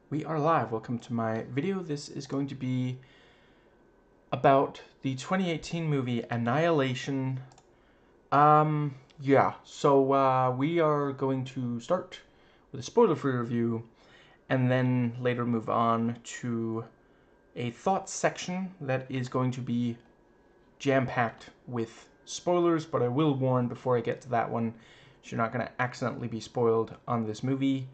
We are live. Welcome to my video. This is going to be about the 2018 movie Annihilation. So we are going to start with a spoiler-free review and then later move on to a thoughts section that is going to be jam-packed with spoilers, but I will warn before I get to that one, so you're not going to accidentally be spoiled on this movie.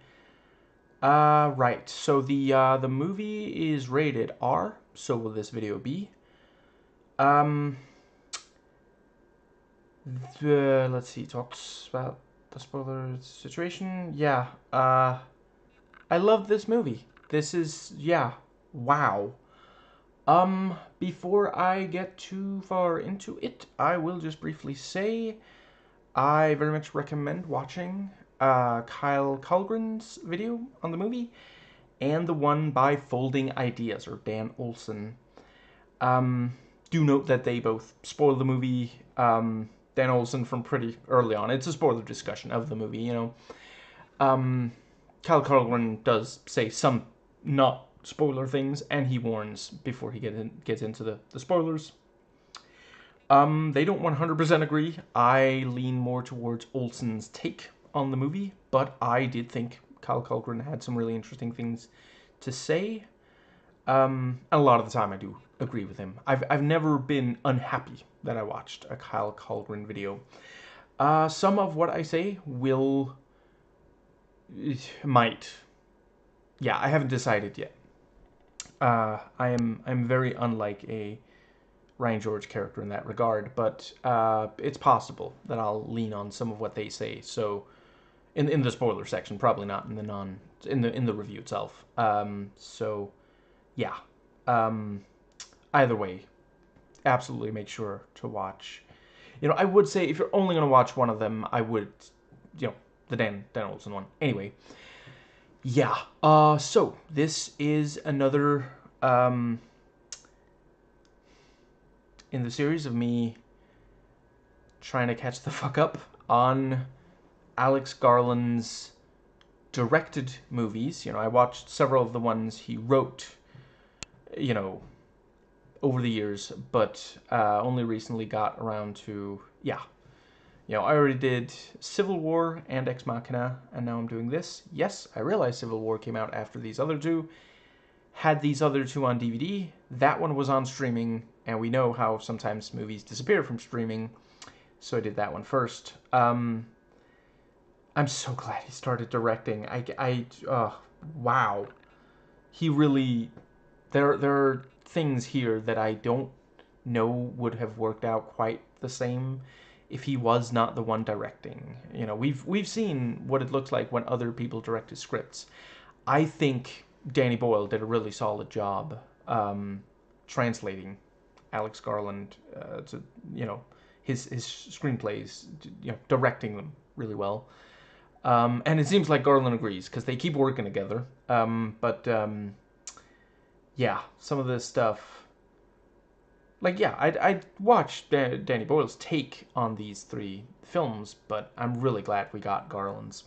Right. So the movie is rated R. So will this video be. Um. Let's see. Talks about the spoiler situation. Yeah. I love this movie. This is Wow. Before I get too far into it, I will just briefly say I very much recommend watching Kyle Colgren's video on the movie and the one by Folding Ideas, or Dan Olson. Do note that they both spoil the movie. Dan Olson from pretty early on. It's a spoiler discussion of the movie, you know. Kyle Colgren does say some not spoiler things, and he warns before he gets into the spoilers. They don't 100% agree. I lean more towards Olson's take on the movie, but I did think Kyle Colgren had some really interesting things to say. And a lot of the time I do agree with him. I've never been unhappy that I watched a Kyle Colgren video. Some of what I say might. Yeah, I haven't decided yet. I'm very unlike a Ryan George character in that regard, but it's possible that I'll lean on some of what they say. So, in the spoiler section, probably not in the review itself. Yeah. Either way, absolutely make sure to watch. You know, I would say if you're only going to watch one of them, I would, the Dan Olson one. Anyway, yeah. So this is another in the series of me trying to catch the fuck up on Alex Garland's directed movies. You know, I watched several of the ones he wrote, over the years, but only recently got around to, I already did Civil War and Ex Machina, and now I'm doing this. Yes, I realize Civil War came out after these other two. Had these other two on DVD. That one was on streaming, and we know how sometimes movies disappear from streaming, so I did that one first. I'm so glad he started directing. Wow. He really, there are things here that I don't know would have worked out quite the same if he was not the one directing. You know, we've seen what it looks like when other people direct his scripts. I think Danny Boyle did a really solid job translating Alex Garland to, his screenplays, directing them really well. And it seems like Garland agrees, because they keep working together. Yeah, some of this stuff, I'd watch Danny Boyle's take on these three films, but I'm really glad we got Garland's.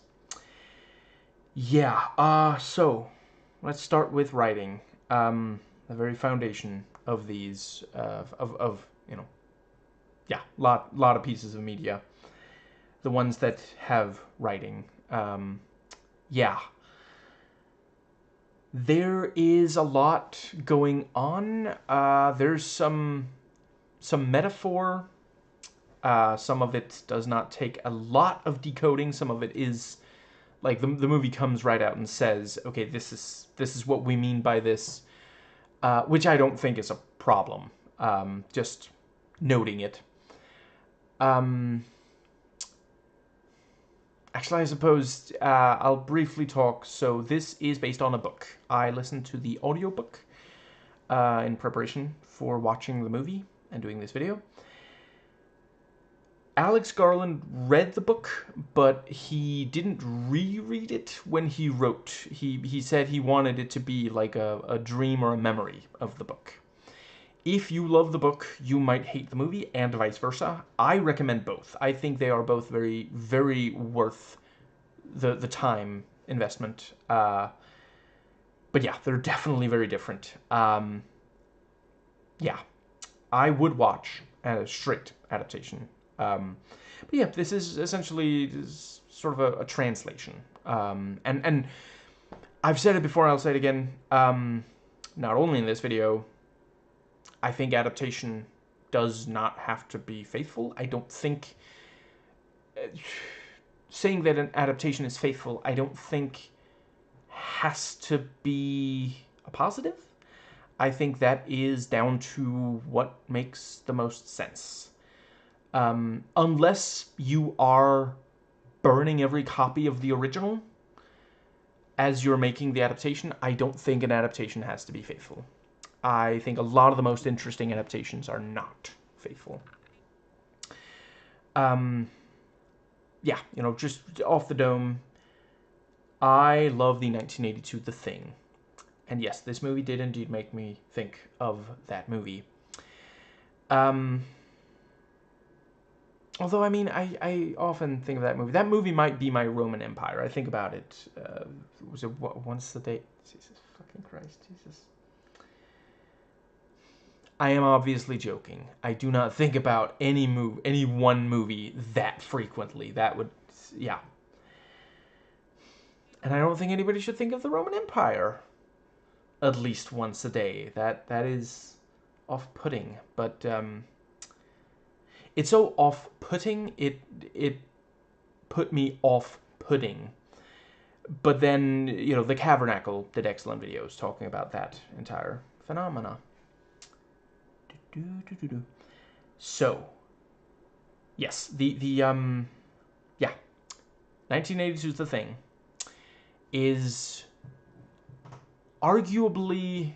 Yeah, so let's start with writing. The very foundation of these, lot of pieces of media. The ones that have writing. Yeah. There is a lot going on. There's some metaphor. Some of it does not take a lot of decoding. Some of it is like the movie comes right out and says, okay, this is what we mean by this, which I don't think is a problem. Just noting it. Actually, I suppose I'll briefly talk. So this is based on a book. I listened to the audiobook in preparation for watching the movie and doing this video. Alex Garland read the book, but he didn't reread it when he wrote. He said he wanted it to be like a dream or a memory of the book. If you love the book, you might hate the movie, and vice versa. I recommend both. I think they are both very, very worth the time investment. But But yeah, they're definitely very different. Yeah, I would watch a strict adaptation. But yeah, this is essentially sort of a translation. And I've said it before, I'll say it again. Not only in this video, I think adaptation does not have to be faithful. I don't think saying that an adaptation is faithful, I don't think has to be a positive. I think that is down to what makes the most sense. Unless you are burning every copy of the original as you're making the adaptation, I don't think an adaptation has to be faithful. I think a lot of the most interesting adaptations are not faithful. Yeah, you know, just off the dome, I love the 1982 The Thing. And yes, this movie did indeed make me think of that movie. Although, I mean, I often think of that movie. That movie might be my Roman Empire. I think about it. Was it Once the Day? Jesus fucking Christ, Jesus. I am obviously joking. I do not think about any one movie that frequently. That would, yeah. And I don't think anybody should think of the Roman Empire at least once a day. That is off-putting, but it's so off-putting. It put me off-putting. But then, you know, the Cavernacle did excellent videos talking about that entire phenomena. So, yes, yeah, 1982's The Thing is arguably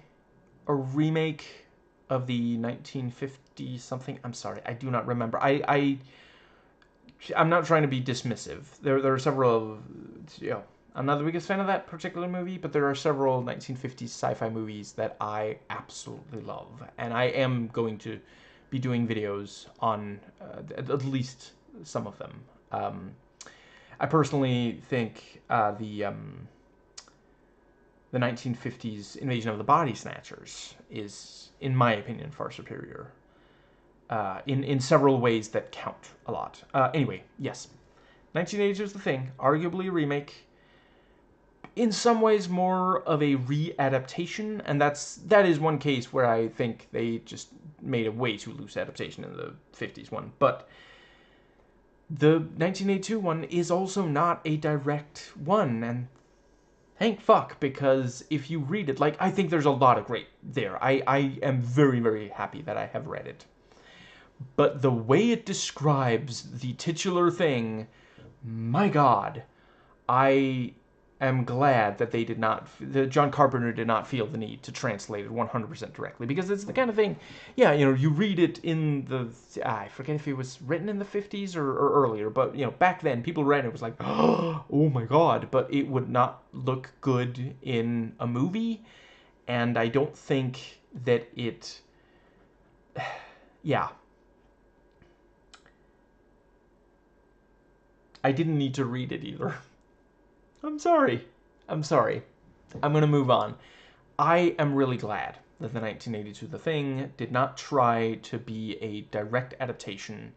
a remake of the 1950 something. I'm sorry, I do not remember. I'm not trying to be dismissive. There are several, you know, I'm not the biggest fan of that particular movie, but there are several 1950s sci-fi movies that I absolutely love, and I am going to be doing videos on at least some of them. I personally think the 1950s Invasion of the Body Snatchers is, in my opinion, far superior in several ways that count a lot. Anyway, yes, 1980s was The Thing, arguably a remake. In some ways, more of a re-adaptation, and that is one case where I think they just made a way too loose adaptation in the 50s one. But the 1982 one is also not a direct one, and thank fuck, because if you read it, like, I think there's a lot of great there. I am very, very happy that I have read it. But the way it describes the titular thing, my god, I am glad that they did not, that John Carpenter did not feel the need to translate it 100% directly, because it's the kind of thing, yeah, you know, you read it in the, I forget if it was written in the 50s or earlier, but, you know, back then, people read it, it was like, oh my god, but it would not look good in a movie, and I don't think that it, yeah. I didn't need to read it either. I'm sorry. I'm sorry. I'm going to move on. I am really glad that the 1982 The Thing did not try to be a direct adaptation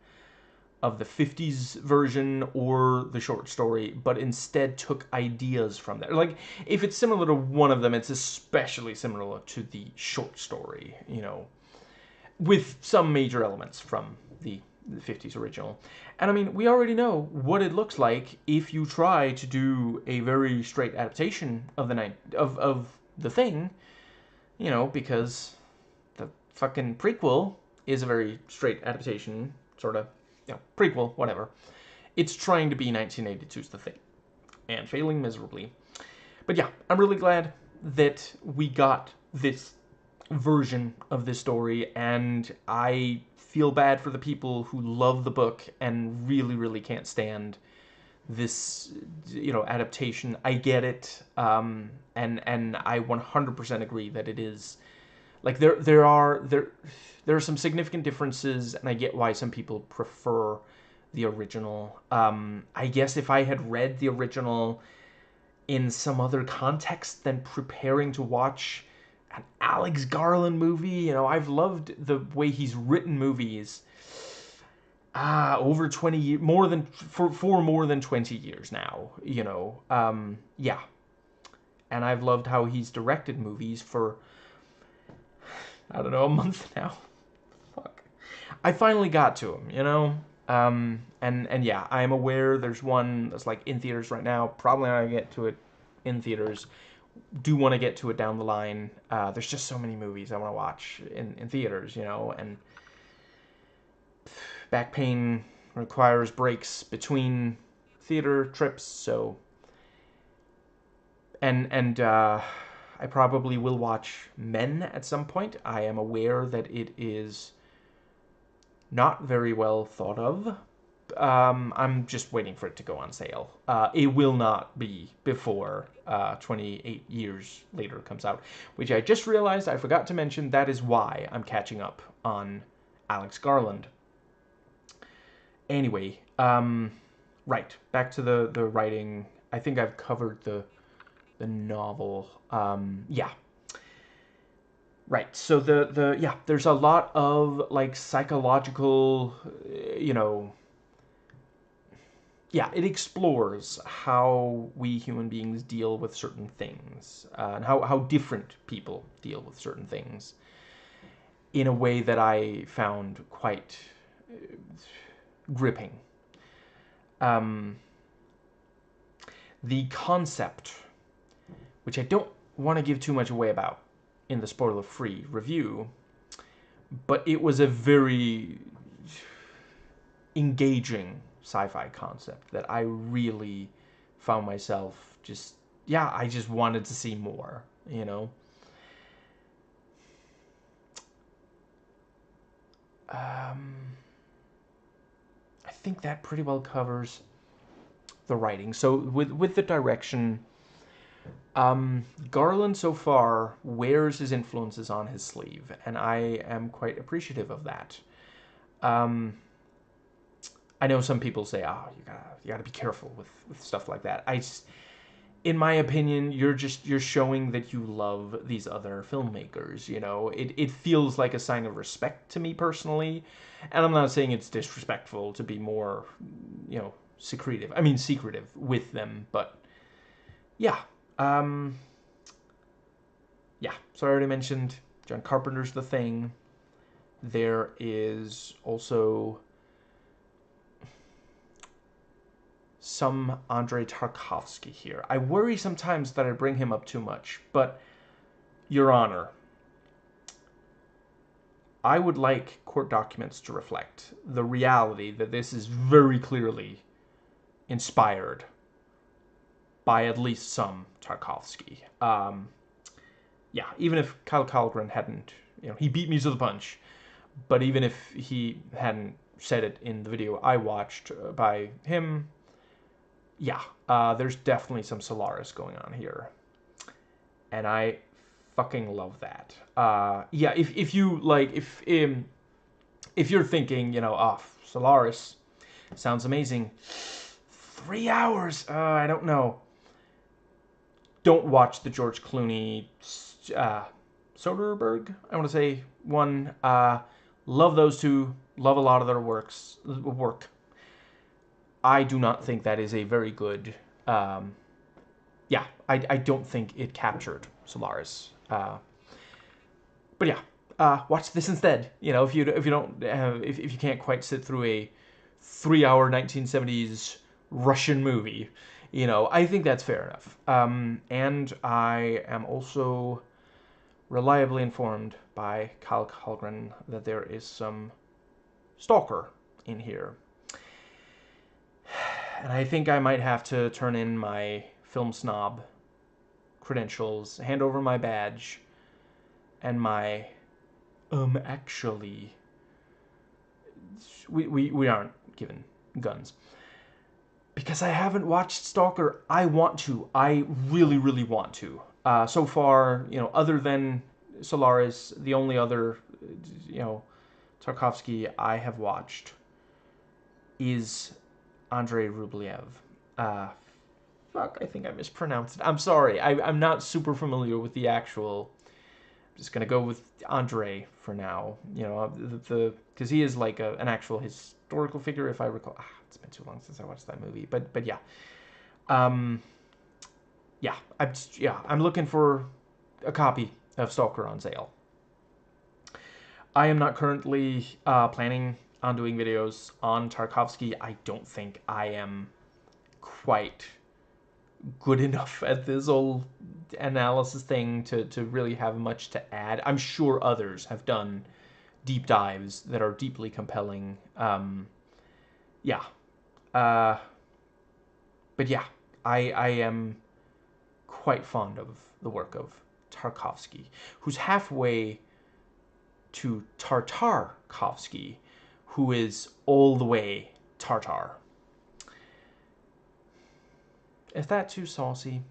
of the 50s version or the short story, but instead took ideas from that. Like, if it's similar to one of them, it's especially similar to the short story, you know, with some major elements from the 50s original. And I mean, we already know what it looks like if you try to do a very straight adaptation of the Thing, you know, because the fucking prequel is a very straight adaptation, sort of, you know, prequel, whatever. It's trying to be 1982's The Thing, and failing miserably. But yeah, I'm really glad that we got this version of this story, and I feel bad for the people who love the book and really, really can't stand this, you know, adaptation. I get it, and I 100% agree that it is, like, there are some significant differences, and I get why some people prefer the original. I guess if I had read the original in some other context than preparing to watch an Alex Garland movie. You know, I've loved the way he's written movies over 20 years, for more than 20 years now, you know. Yeah. And I've loved how he's directed movies for, I don't know, a month now. Fuck. I finally got to him, you know. And yeah, I am aware there's one that's like in theaters right now. Probably not gonna get to it in theaters. Do want to get to it down the line. There's just so many movies I want to watch in theaters, you know, and back pain requires breaks between theater trips, so and I probably will watch Men at some point. I am aware that it is not very well thought of. I'm just waiting for it to go on sale. It will not be before 28 years later comes out, which I just realized I forgot to mention. That is why I'm catching up on Alex Garland. Anyway, right, back to the writing. I think I've covered the novel. Yeah. Right, so yeah, there's a lot of, like, psychological, you know, yeah, it explores how we human beings deal with certain things, and how different people deal with certain things in a way that I found quite gripping. The concept, which I don't want to give too much away about in the spoiler-free review, but it was a very engaging sci-fi concept that I really found myself just, yeah, I just wanted to see more, you know? I think that pretty well covers the writing. So with the direction, Garland so far wears his influences on his sleeve, and I am quite appreciative of that. I know some people say, "Oh, you gotta be careful with stuff like that." In my opinion, you're showing that you love these other filmmakers. You know, it feels like a sign of respect to me personally, and I'm not saying it's disrespectful to be more, you know, secretive. I mean, secretive with them, but yeah. Yeah, so I already mentioned John Carpenter's The Thing. There is also some Andrei Tarkovsky here. I worry sometimes that I bring him up too much, but Your Honor, I would like court documents to reflect the reality that this is very clearly inspired by at least some Tarkovsky. Yeah, even if Kyle Kalgren hadn't, you know, he beat me to the punch, but even if he hadn't said it in the video I watched by him, yeah, there's definitely some Solaris going on here. And I fucking love that. Yeah, if you, like, if you're thinking, you know, oh, Solaris sounds amazing, 3 hours, I don't know. Don't watch the George Clooney, Soderbergh, I want to say, one. Love those two. Love a lot of their work. I do not think that is a very good. Yeah, I don't think it captured Solaris. But yeah, watch this instead. You know, if you don't if you can't quite sit through a 3-hour 1970s Russian movie, you know, I think that's fair enough. And I am also reliably informed by Kyle Kalgren that there is some Stalker in here. And I think I might have to turn in my film snob credentials, hand over my badge, and my, actually, we aren't given guns. Because I haven't watched Stalker, I want to. I really, really want to. So far, you know, other than Solaris, the only other, you know, Tarkovsky I have watched is Andrei Rublev. fuck, I think I mispronounced it. I'm sorry. I'm not super familiar with the actual. I'm just gonna go with Andre for now. You know, because he is like an actual historical figure, if I recall. It's been too long since I watched that movie, but yeah, yeah, I'm looking for a copy of Stalker on sale. I am not currently planning on doing videos on Tarkovsky. I don't think I am quite good enough at this whole analysis thing to really have much to add. I'm sure others have done deep dives that are deeply compelling. Yeah. Uh, but yeah, I am quite fond of the work of Tarkovsky, who's halfway to Tartakovsky, who is all the way Tartar. Is that too saucy?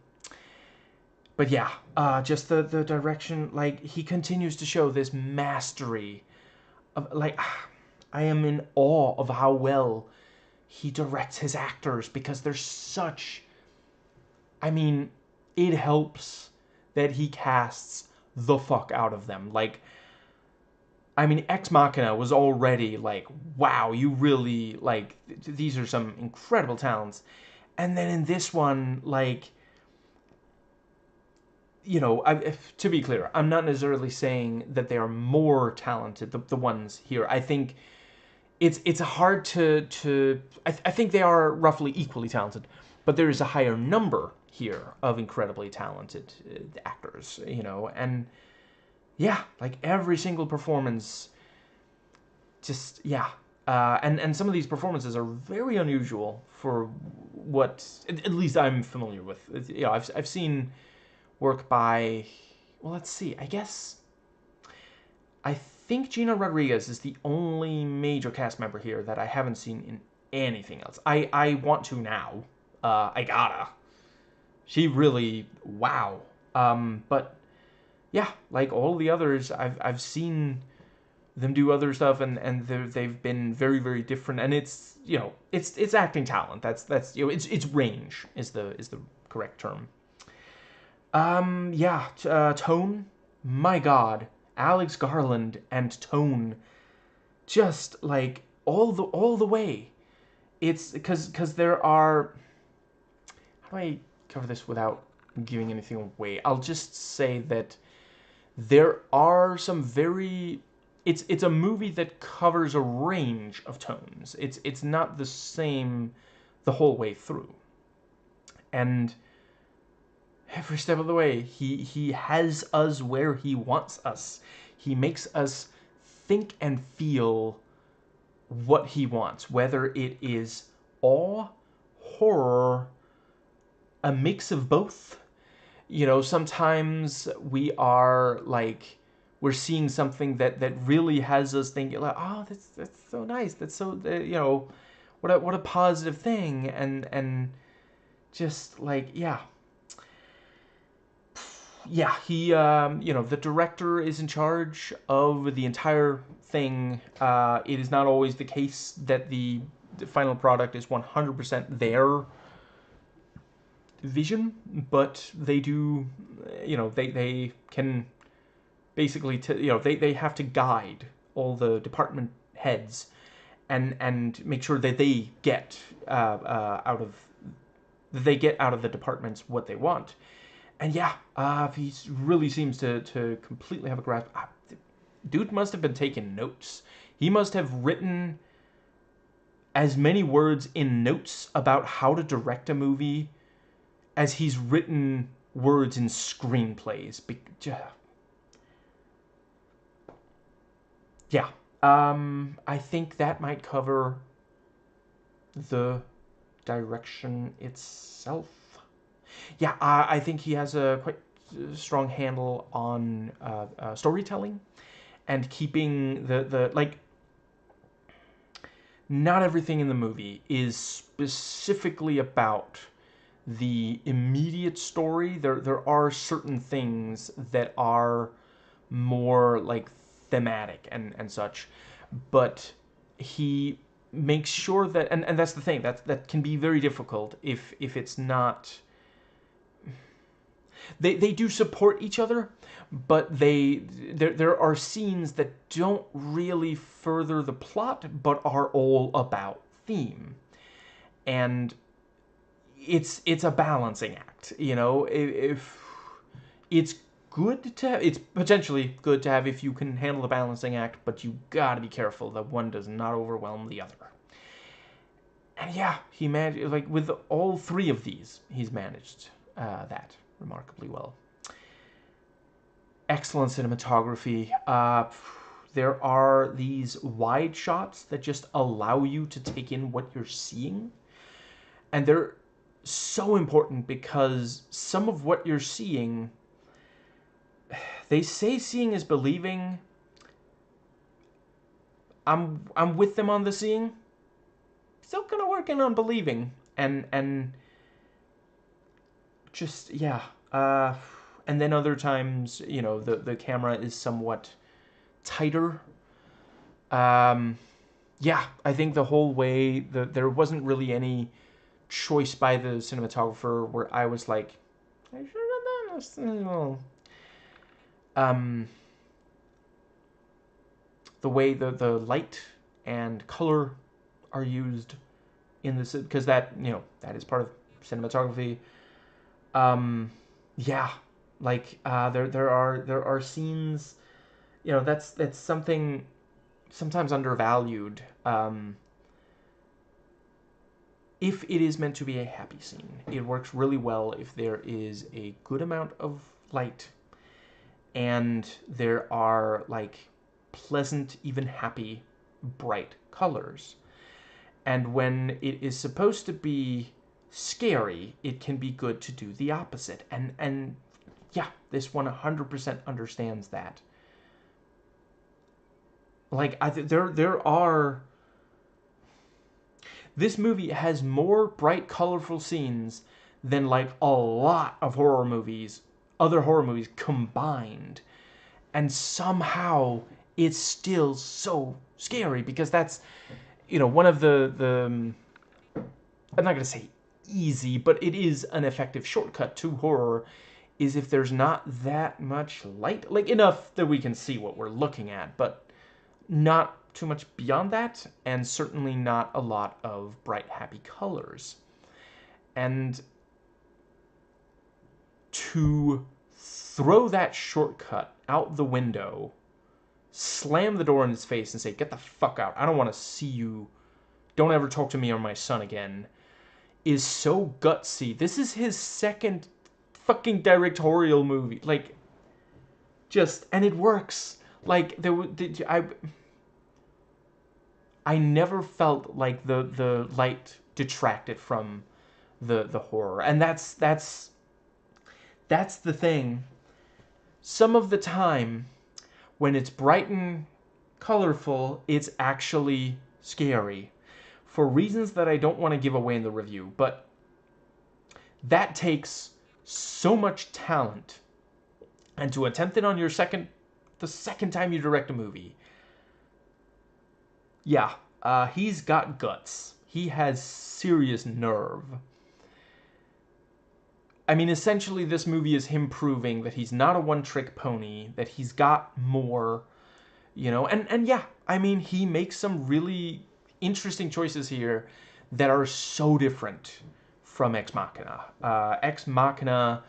But yeah, just the direction, like, he continues to show this mastery of, like, I am in awe of how well he directs his actors, because there's such, I mean, it helps that he casts the fuck out of them. Like, I mean, Ex Machina was already like, wow, you really, like, these are some incredible talents. And then in this one, like, you know, to be clear, I'm not necessarily saying that they are more talented, the ones here. I think it's hard I think they are roughly equally talented, but there is a higher number here of incredibly talented actors, you know, and yeah, like every single performance, just, yeah. And some of these performances are very unusual for what, at least I'm familiar with. You know, I've seen work by, well, let's see, I think Gina Rodriguez is the only major cast member here that I haven't seen in anything else. I want to now. I gotta. She really, wow. But yeah, like all the others, I've seen them do other stuff, and they've been very, very different. And it's, you know, it's acting talent. That's you know, it's range is the correct term. Yeah, Tone, my God, Alex Garland and Tone, just like all the way. It's because there are. How do I cover this without giving anything away? I'll just say that there are some very. It's a movie that covers a range of tones. It's not the same the whole way through, and every step of the way, he has us where he wants us. He makes us think and feel what he wants, whether it is awe, horror, a mix of both. You know, sometimes we are like, we're seeing something that really has us thinking like, oh, that's so nice. That's so, you know, what a positive thing, and just like, yeah. Yeah, he, you know, the director is in charge of the entire thing. It is not always the case that the final product is 100% their vision, but they do, you know, they can basically, you know, they have to guide all the department heads and make sure that they get out of the departments what they want. And yeah, he really seems to completely have a grasp. Dude must have been taking notes. He must have written as many words in notes about how to direct a movie as he's written words in screenplays. Yeah. I think that might cover the direction itself. Yeah, I think he has a quite strong handle on storytelling and keeping the like. Not everything in the movie is specifically about the immediate story. There are certain things that are more like thematic and such, but he makes sure that, and that's the thing that can be very difficult if it's not They do support each other, but there are scenes that don't really further the plot, but are all about theme. And it's a balancing act, you know. If it's good to have, it's potentially good to have if you can handle the balancing act, but you gotta be careful that one does not overwhelm the other. And yeah, he managed, like, with all three of these, he's managed that remarkably well. Excellent cinematography. There are these wide shots that just allow you to take in what you're seeing. And they're so important because some of what you're seeing, they say seeing is believing. I'm with them on the seeing. Still kind of working on believing, and just yeah. And then other times, you know, the camera is somewhat tighter. Yeah, I think the whole way there wasn't really any choice by the cinematographer where I was like, I should have done this. The way the light and color are used in this, because that, you know, that is part of cinematography. Yeah, like there are scenes, you know, that's something sometimes undervalued. If it is meant to be a happy scene, it works really well if there is a good amount of light and there are like pleasant, even happy, bright colors. And when it is supposed to be scary, it can be good to do the opposite. And yeah, this one 100% understands that. Like there are, this movie has more bright, colorful scenes than like a lot of horror movies, other horror movies combined. And somehow it's still so scary because that's, you know, one of the I'm not going to say easy, but it is an effective shortcut to horror, is if there's not that much light, like enough that we can see what we're looking at, but not too much beyond that, and certainly not a lot of bright, happy colors. And to throw that shortcut out the window, slam the door in his face and say, get the fuck out, I don't want to see you, don't ever talk to me or my son again, is so gutsy. This is his second fucking directorial movie. Like, just, and it works. Like, I never felt like the light detracted from the horror. And that's the thing. Some of the time, when it's bright and colorful, it's actually scary. For reasons that I don't want to give away in the review, but that takes so much talent. And to attempt it on your the second time you direct a movie, yeah, he's got guts. He has serious nerve. I mean, essentially, this movie is him proving that he's not a one-trick pony, that he's got more, you know, and yeah, I mean, he makes some really interesting choices here that are so different from Ex Machina. Ex Machina,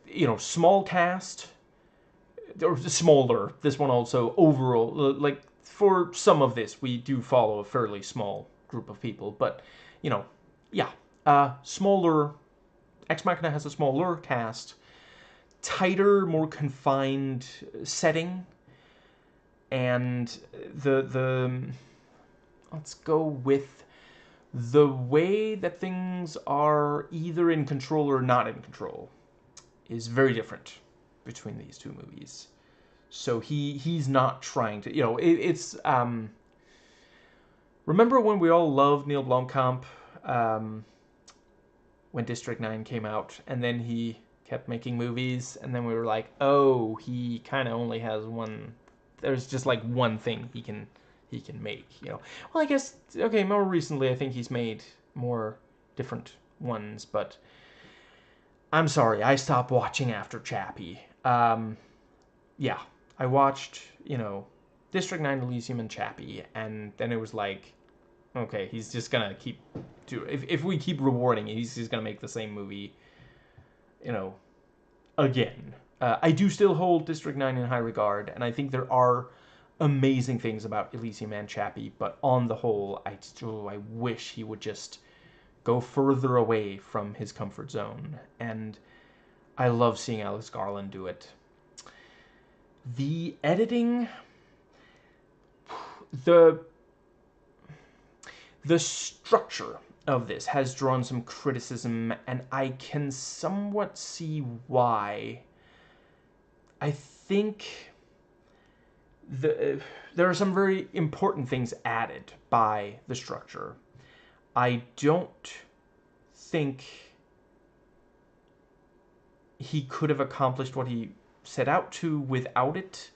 you know, small cast, or smaller. This one also overall, like, for some of this, we do follow a fairly small group of people, but, you know, yeah, smaller. Ex Machina has a smaller cast, tighter, more confined setting, and the let's go with the way that things are either in control or not in control is very different between these two movies. So he's not trying to, you know, it's remember when we all loved Neil Blomkamp when District 9 came out, and then he kept making movies, and then we were like, oh, he kind of only has one, there's just like one thing he can make, you know. Well, I guess, okay, more recently I think he's made more different ones, but I'm sorry, I stopped watching after Chappie. Yeah, I watched, District 9, Elysium, and Chappie, and then it was like, okay, he's just gonna keep if we keep rewarding it, he's just gonna make the same movie, you know, again. I do still hold District 9 in high regard, and I think there are amazing things about Elysium and Chappie, but on the whole, I wish he would just go further away from his comfort zone, and I love seeing Alex Garland do it. The editing, the structure of this has drawn some criticism, and I can somewhat see why. I think there are some very important things added by the structure. I don't think he could have accomplished what he set out to without it.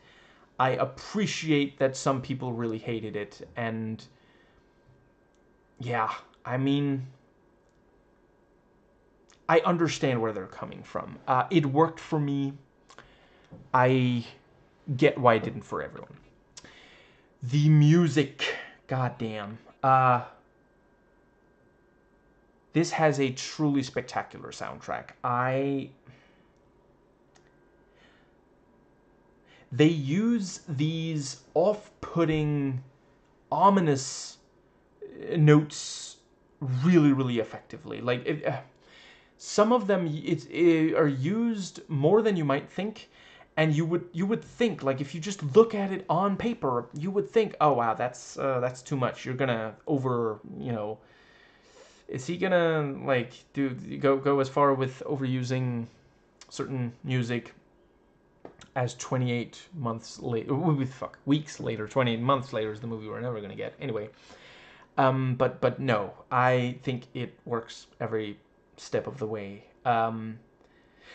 I appreciate that some people really hated it, and yeah, I mean, I understand where they're coming from. It worked for me. I get why it didn't for everyone. The music, goddamn. This has a truly spectacular soundtrack. They use these off-putting, ominous notes really, really effectively. Like, some of them are used more than you might think, and you would think, like, if you just look at it on paper, you would think, oh wow, that's too much. You're gonna is he gonna like go as far with overusing certain music as 28 months later, weeks later, 28 months later is the movie we're never gonna get. Anyway, but no, I think it works every step of the way.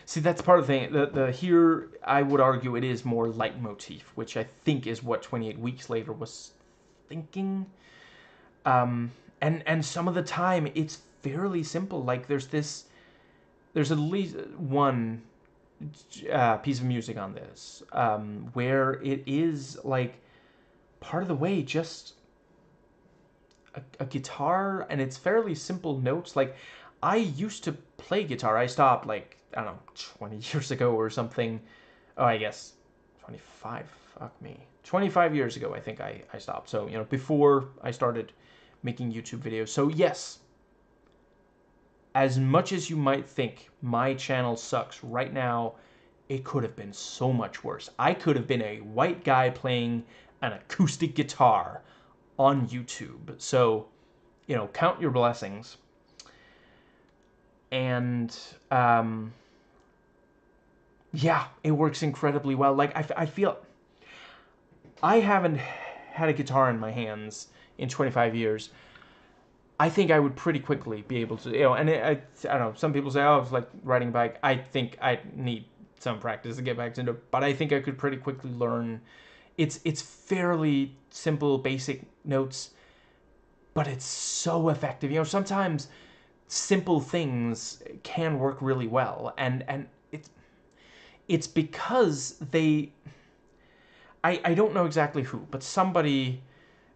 See, that's part of the thing. The here, I would argue it is more leitmotif, which I think is what 28 Weeks Later was thinking. And some of the time, it's fairly simple. Like, there's at least one piece of music on this where it is, like, part of the way just a guitar, and it's fairly simple notes. Like, I used to play guitar. I stopped, like, I don't know, 20 years ago or something. Oh, I guess 25. Fuck me. 25 years ago, I think I stopped. So, before I started making YouTube videos. So, yes, as much as you might think my channel sucks right now, it could have been so much worse. I could have been a white guy playing an acoustic guitar on YouTube. So, count your blessings. And, yeah, it works incredibly well. Like, I feel... I haven't had a guitar in my hands in 25 years. I think I would pretty quickly be able to, and I don't know, some people say, oh, it's like riding a bike. I think I need some practice to get back into it, but I think I could pretty quickly learn. It's fairly simple, basic notes, but it's so effective. Sometimes simple things can work really well, and it's because I don't know exactly who, but somebody,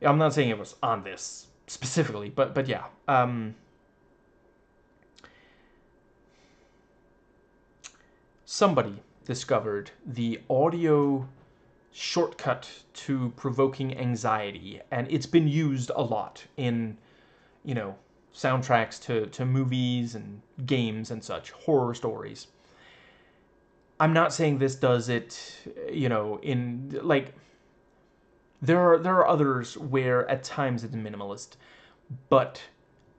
I'm not saying it was on this specifically, but yeah. Somebody discovered the audio shortcut to provoking anxiety, and it's been used a lot in, soundtracks to movies and games and such, horror stories. I'm not saying this does it, in, like, there are others where at times it's minimalist, but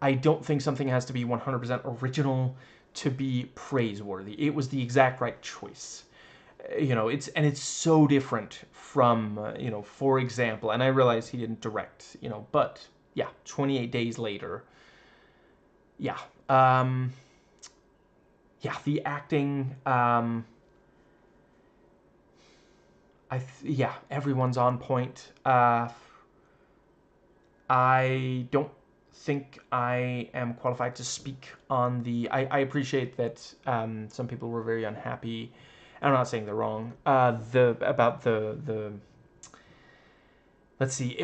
I don't think something has to be 100% original to be praiseworthy. It was the exact right choice. It's so different from, for example, and I realize he didn't direct, but yeah, 28 Days Later. Yeah. Yeah, the acting, everyone's on point. I don't think I am qualified to speak on the. I appreciate that some people were very unhappy. I'm not saying they're wrong. The let's see.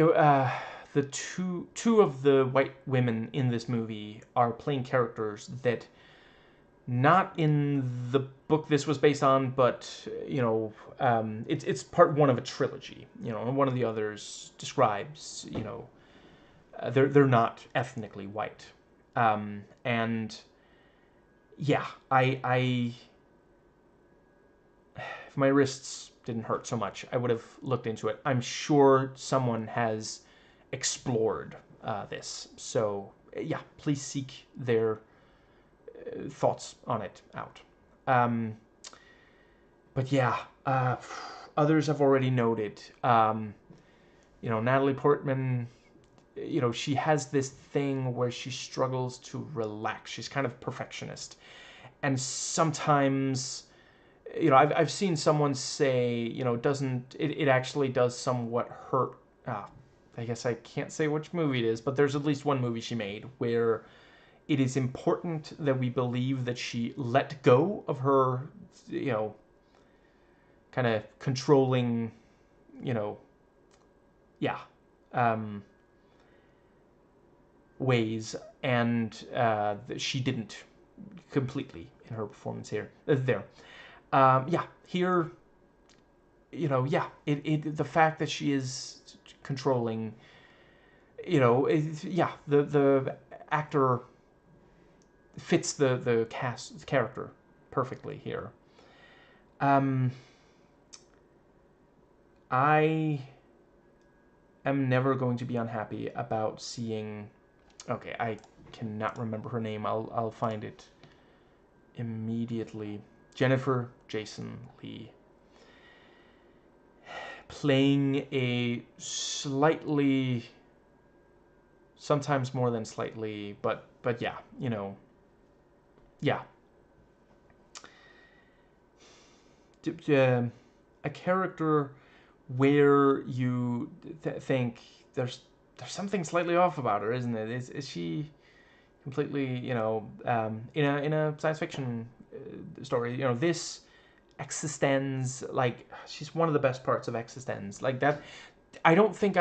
The two of the white women in this movie are playing characters that not in the book this was based on, but it's part one of a trilogy. And one of the others describes they're not ethnically white, and yeah, I if my wrists didn't hurt so much, I would have looked into it. I'm sure someone has explored this, so yeah, please seek their thoughts on it out. But yeah, others have already noted. Natalie Portman. She has this thing where she struggles to relax. She's kind of perfectionist, and sometimes, I've seen someone say, doesn't it actually does somewhat hurt. I guess I can't say which movie it is, but there's at least one movie she made where it is important that we believe that she let go of her, kind of controlling, yeah, ways, and she didn't completely in her performance here. Here, the fact that she is controlling, the actor fits the cast character perfectly here. I am never going to be unhappy about seeing. Okay, I cannot remember her name. I'll find it immediately. Jennifer Jason Leigh, playing a slightly, sometimes more than slightly, but yeah, yeah. A character where you think there's something slightly off about her, isn't it? Is she completely, in a science fiction story, this Existenz, like, she's one of the best parts of Existenz, like that. I don't think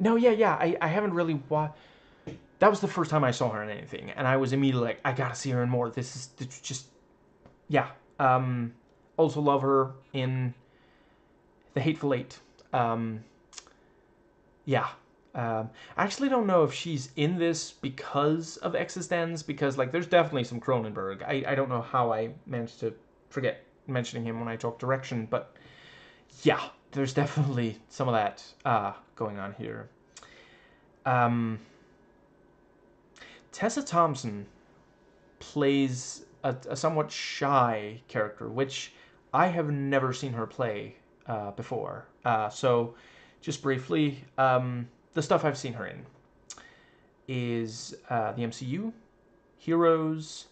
no, yeah, I haven't really watched. That was the first time I saw her in anything, and I was immediately like, I gotta see her in more. This is just, yeah. Also love her in The Hateful Eight. Yeah. I actually don't know if she's in this because of Existenz, because like there's definitely some Cronenberg. I don't know how I managed to forget mentioning him when I talk direction, but yeah, there's definitely some of that going on here. Tessa Thompson plays a somewhat shy character, which I have never seen her play before. So, just briefly, the stuff I've seen her in is the MCU, Heroes.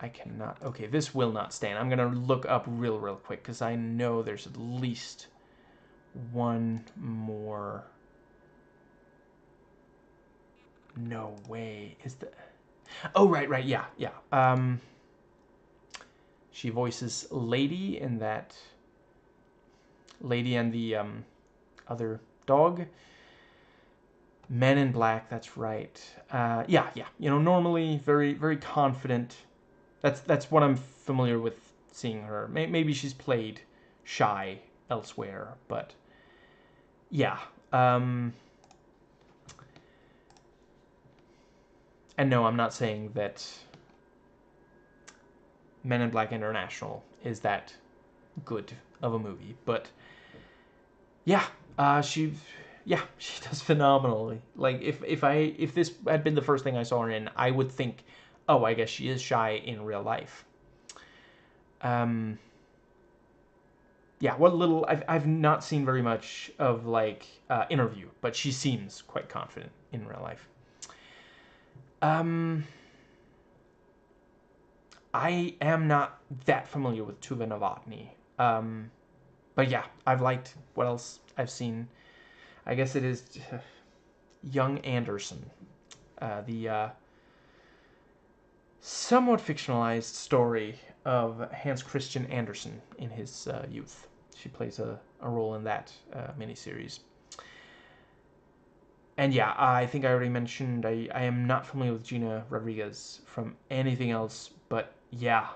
I cannot. Okay, this will not stand. I'm gonna look up real quick because I know there's at least one more. No way. Is that? Oh, right, yeah. She voices Lady in that. Lady and the other dog. Men in Black, that's right. Yeah. Normally very, very confident. That's what I'm familiar with seeing her. Maybe she's played shy elsewhere, but yeah. And no, I'm not saying that Men in Black International is that good of a movie, but yeah, she does phenomenally. Like if this had been the first thing I saw her in, I would think, oh, I guess she is shy in real life. Yeah, what little I've not seen very much of like Interview, but she seems quite confident in real life. I am not that familiar with Tuva Novotny. But yeah, I've liked what else I've seen. I guess it is young Anderson, the somewhat fictionalized story of Hans Christian Andersen in his youth. She plays a role in that miniseries. And yeah, I think I already mentioned I am not familiar with Gina Rodriguez from anything else, but yeah,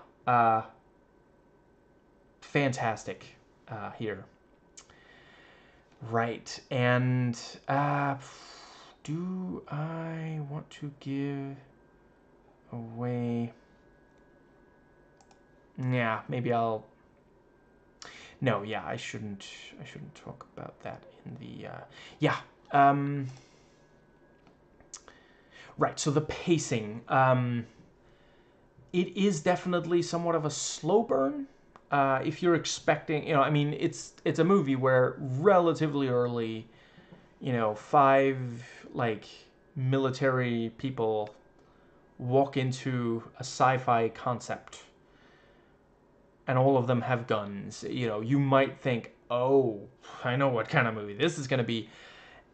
fantastic here. Right, and do I want to give away? Yeah, maybe I'll. No, yeah, I shouldn't. I shouldn't talk about that in the. Yeah. Right. So the pacing. It is definitely somewhat of a slow burn. If you're expecting, I mean, it's a movie where relatively early, five like military people walk into a sci-fi concept, and all of them have guns. You might think, oh, I know what kind of movie this is going to be,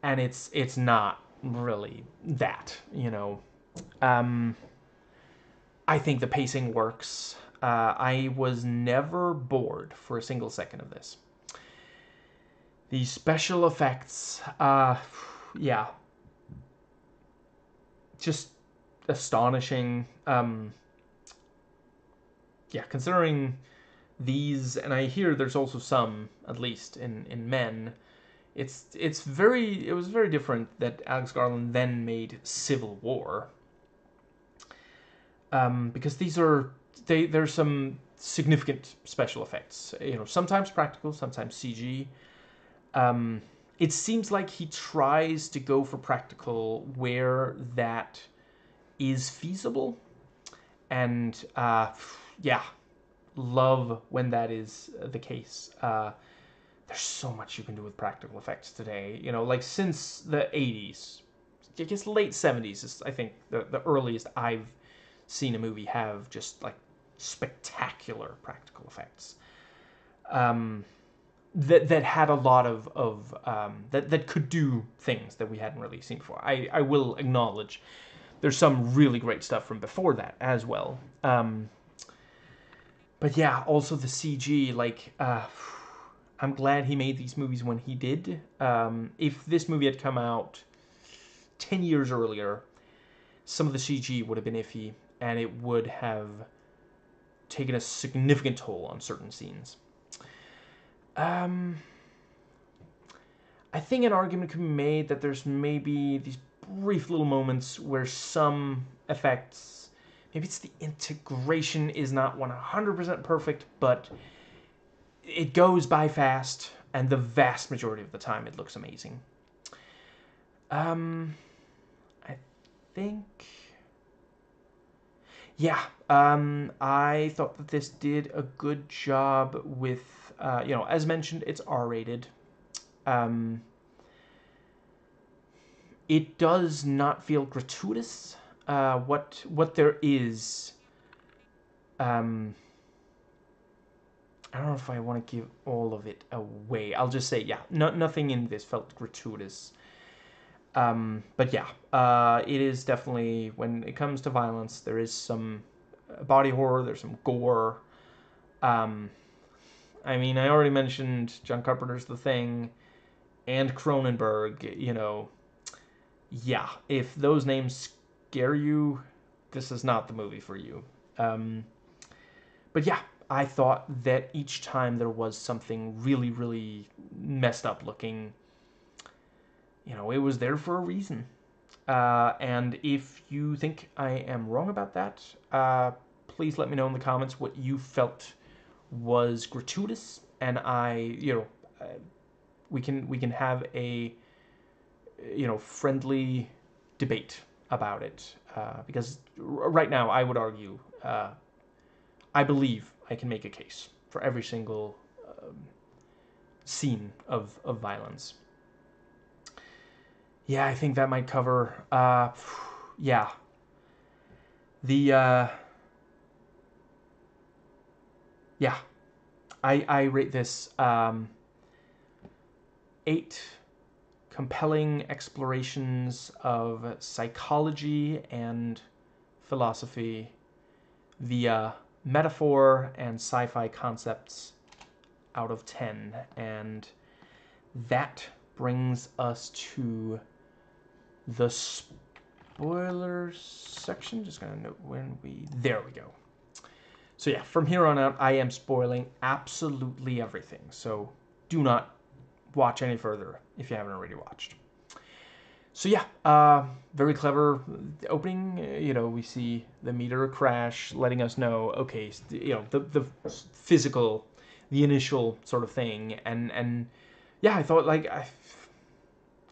and it's not really that. I think the pacing works. I was never bored for a single second of this. The special effects, yeah, just astonishing. Yeah, considering these, and I hear there's also some, at least in Men. It was very different that Alex Garland then made Civil War. Because there's some significant special effects. Sometimes practical, sometimes CG. It seems like he tries to go for practical where that is feasible, and yeah, love when that is the case. There's so much you can do with practical effects today. Like since the 80s, I guess late 70s is I think the earliest I've seen a movie have just like spectacular practical effects. That had a lot of that could do things that we hadn't really seen before. I will acknowledge there's some really great stuff from before that as well. But yeah, also the CG, like, I'm glad he made these movies when he did. If this movie had come out 10 years earlier, some of the CG would have been iffy, and it would have taken a significant toll on certain scenes. I think an argument can be made that there's maybe these brief little moments where some effects, maybe it's the integration is not 100% perfect, but it goes by fast, and the vast majority of the time it looks amazing. I think, yeah, I thought that this did a good job with, as mentioned, it's R-rated. It does not feel gratuitous. What there is, I don't know if I want to give all of it away. I'll just say, yeah, nothing in this felt gratuitous. But yeah, it is definitely, when it comes to violence, there is some body horror, there's some gore. I mean, I already mentioned John Carpenter's The Thing and Cronenberg, yeah, if those names scare you, this is not the movie for you. But yeah, I thought that each time there was something really, really messed up looking, it was there for a reason. And if you think I am wrong about that, please let me know in the comments what you felt was gratuitous, and we can have a friendly debate about it, because right now I would argue, I believe I can make a case for every single scene of violence. Yeah, I think that might cover, yeah. Yeah, I rate this 8 compelling explorations of psychology and philosophy via metaphor and sci-fi concepts out of 10. And that brings us to the spoilers section. Just gonna note there we go. So yeah, from here on out, I am spoiling absolutely everything. So do not watch any further if you haven't already watched. So yeah, very clever opening. You know, we see the meter crash, letting us know, okay, you know, the physical, the initial sort of thing, and yeah, I thought like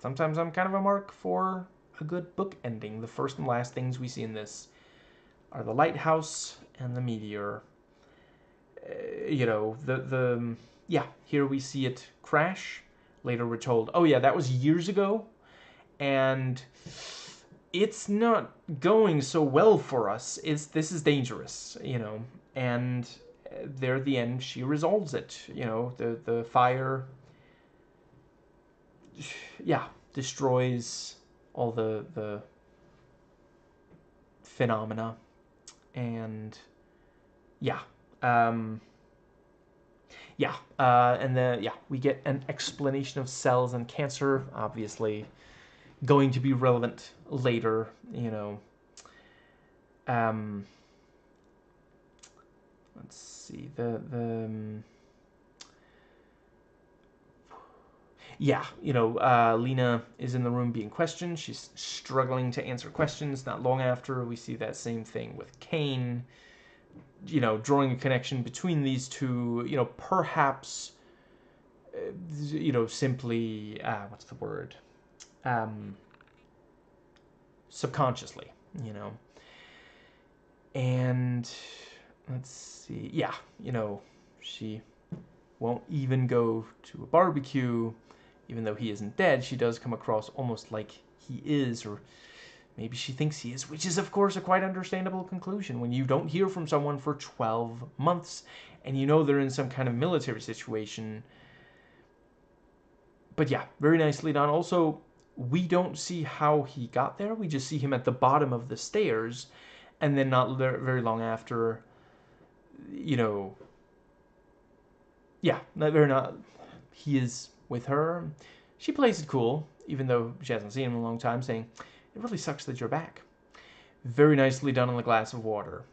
sometimes I'm kind of a mark for a good book ending. The first and last things we see in this are the lighthouse and the meteor. You know, yeah, here we see it crash. Later we're told, oh yeah, that was years ago, and it's not going so well for us. This is dangerous, you know. And there at the end, she resolves it. You know, the fire, yeah, destroys all the phenomena, and yeah, we get an explanation of cells and cancer, obviously going to be relevant later, you know. Let's see, yeah, you know, Lena is in the room being questioned. She's struggling to answer questions. Not long after, we see that same thing with Kane, you know, drawing a connection between these two, you know, perhaps, you know, simply, what's the word? Subconsciously, you know. And let's see, yeah, you know, she won't even go to a barbecue, even though he isn't dead. She does come across almost like he is, or maybe she thinks he is, which is, of course, a quite understandable conclusion when you don't hear from someone for 12 months and you know they're in some kind of military situation. But yeah, very nicely done. Also, we don't see how he got there. We just see him at the bottom of the stairs, and then not very long after, you know, yeah, he is with her. She plays it cool, even though she hasn't seen him in a long time, saying, it really sucks that you're back. Very nicely done on the glass of water.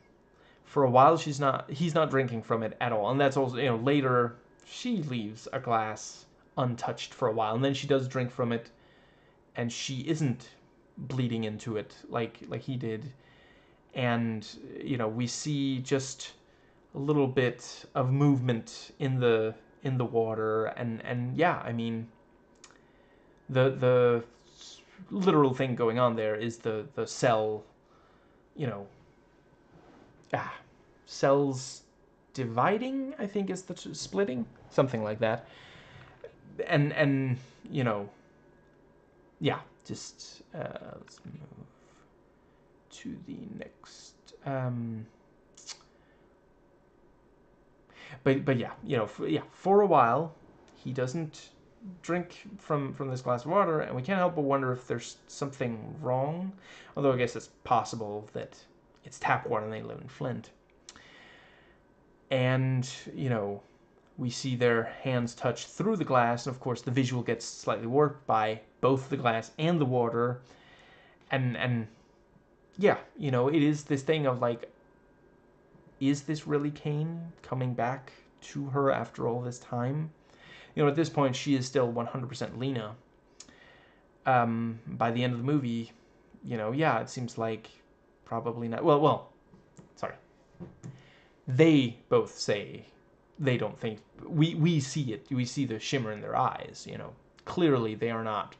For a while, he's not drinking from it at all. And that's also, you know, later, she leaves a glass untouched for a while, and then she does drink from it, and she isn't bleeding into it like he did. And, you know, we see just a little bit of movement in the water, and yeah, I mean, the literal thing going on there is the cell, you know, cells dividing, I think is the splitting, something like that. And you know, yeah, just let's move to the next. But yeah, you know, for a while, he doesn't drink from this glass of water, and we can't help but wonder if there's something wrong. Although I guess it's possible that it's tap water and they live in Flint. And, you know, we see their hands touch through the glass, and of course the visual gets slightly warped by both the glass and the water. And yeah, you know, it is this thing of like, is this really Kane coming back to her after all this time? You know, at this point, she is still 100% Lena. By the end of the movie, you know, yeah, it seems like probably not. Well, sorry. They both say they don't think. We see it. We see the shimmer in their eyes, you know. Clearly, they are not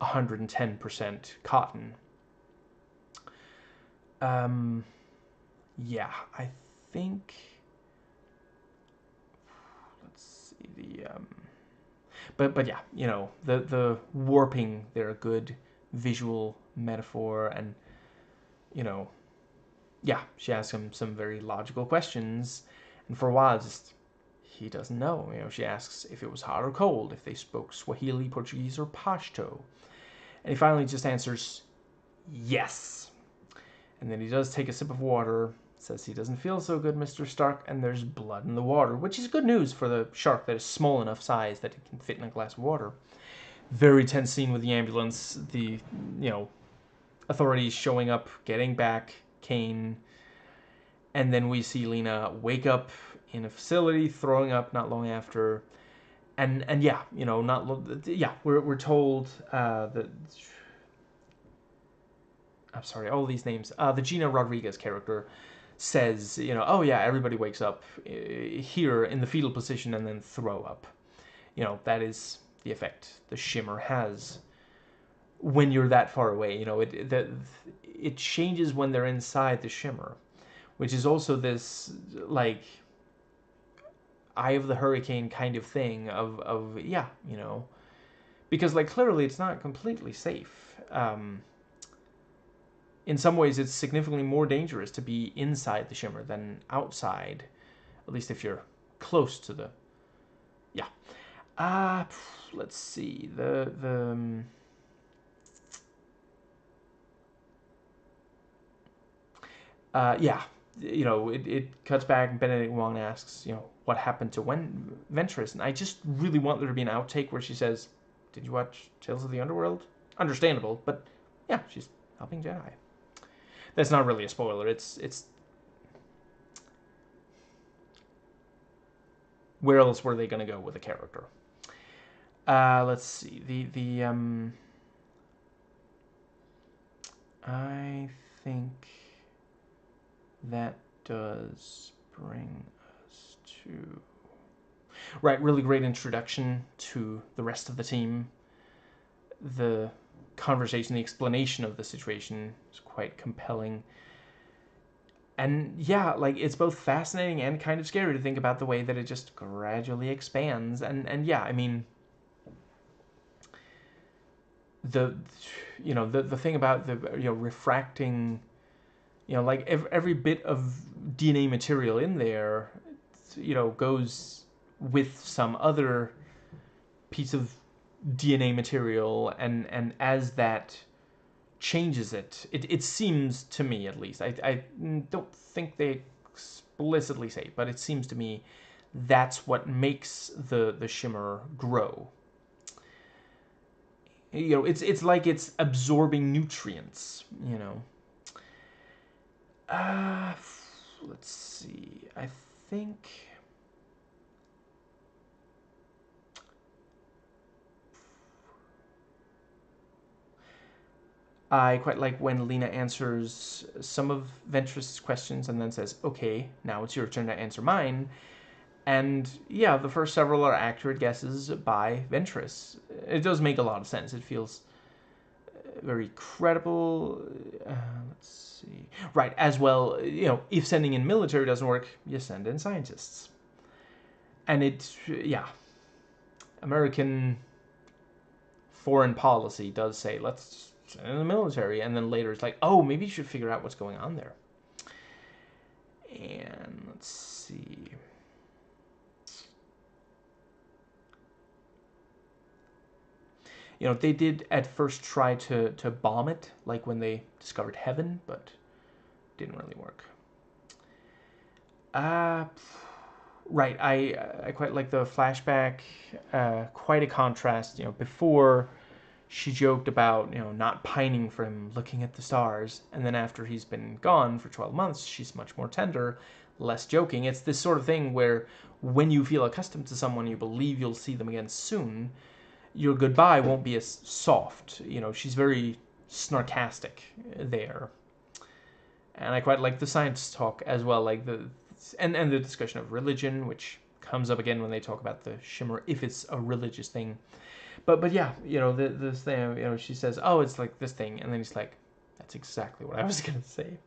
110% cotton. Yeah, I think. Let's see the. But yeah, you know, the warping, they're a good visual metaphor, and you know, yeah, she asks him some very logical questions, and for a while, just he doesn't know. She asks if it was hot or cold, if they spoke Swahili, Portuguese, or Pashto. And he finally just answers, yes. And then he does take a sip of water, says he doesn't feel so good, Mr. Stark, and there's blood in the water, which is good news for the shark that is small enough size that it can fit in a glass of water. Very tense scene with the ambulance, the, authorities showing up, getting back Kane, and then we see Lena wake up in a facility, throwing up not long after, and yeah, we're told that. I'm sorry, all these names. The Gina Rodriguez character says, oh yeah, everybody wakes up here in the fetal position and then throw up. That is the effect the shimmer has when you're that far away. It changes when they're inside the shimmer, which is also this like eye of the hurricane kind of thing of because like clearly it's not completely safe. In some ways, it's significantly more dangerous to be inside the shimmer than outside, at least if you're close to the. Yeah. Let's see yeah. It cuts back, and Benedict Wong asks, what happened to Ventress, and I just really want there to be an outtake where she says, "Did you watch Tales of the Underworld?" Understandable, but yeah, she's helping Jedi. That's not really a spoiler. It's where else were they going to go with a character? Let's see. I think that does bring us to really great introduction to the rest of the team. The conversation, the explanation of the situation is quite compelling. And yeah, like it's both fascinating and kind of scary to think about the way that it just gradually expands. And yeah, I mean, the thing about the refracting, like every bit of DNA material in there, goes with some other piece of DNA material, and as that changes it seems to me, at least, I don't think they explicitly say, but it seems to me that's what makes the shimmer grow. It's like it's absorbing nutrients. Let's see. I think. I quite like when Lena answers some of Ventress's questions and then says, "Okay, now it's your turn to answer mine." And yeah, the first several are accurate guesses by Ventress. It does make a lot of sense. It feels very credible. Let's see. Right, as well, if sending in military doesn't work, you send in scientists. And American foreign policy does say, let's send in the military. And then later it's like, oh, maybe you should figure out what's going on there. And let's see. They did at first try to bomb it, like when they discovered heaven, but didn't really work. Right, I quite like the flashback. Quite a contrast. Before she joked about, not pining for him, looking at the stars, and then after he's been gone for 12 months, she's much more tender, less joking. It's this sort of thing where when you feel accustomed to someone, you believe you'll see them again soon, your goodbye won't be as soft. She's very snarkastic there. And I quite like the science talk as well, like and the discussion of religion, which comes up again when they talk about the shimmer, if it's a religious thing. But yeah, this thing, she says, oh, it's like this thing, and then he's like, that's exactly what I was gonna say.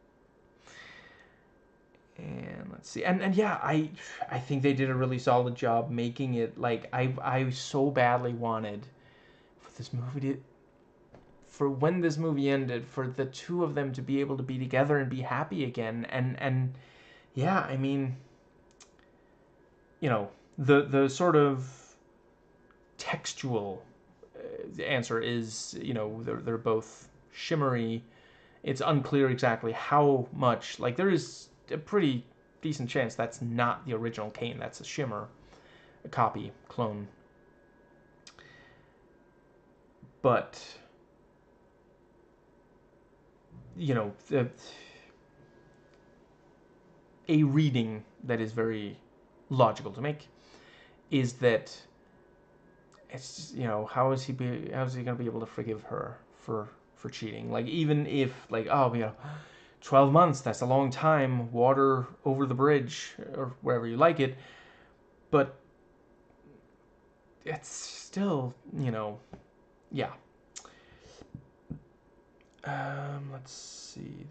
And let's see, and yeah, I think they did a really solid job making it like I so badly wanted for this movie for when this movie ended, for the two of them to be able to be together and be happy again, and yeah, I mean, The sort of textual answer is, they're both shimmery. It's unclear exactly how much. Like, there is a pretty decent chance that's not the original Kane. That's a shimmer, a copy, clone. But, a reading that is very logical to make is that it's just, how's he going to be able to forgive her for cheating? Like, even if, like, 12 months, that's a long time, water over the bridge, or wherever you like it, but it's still, yeah. Let's see,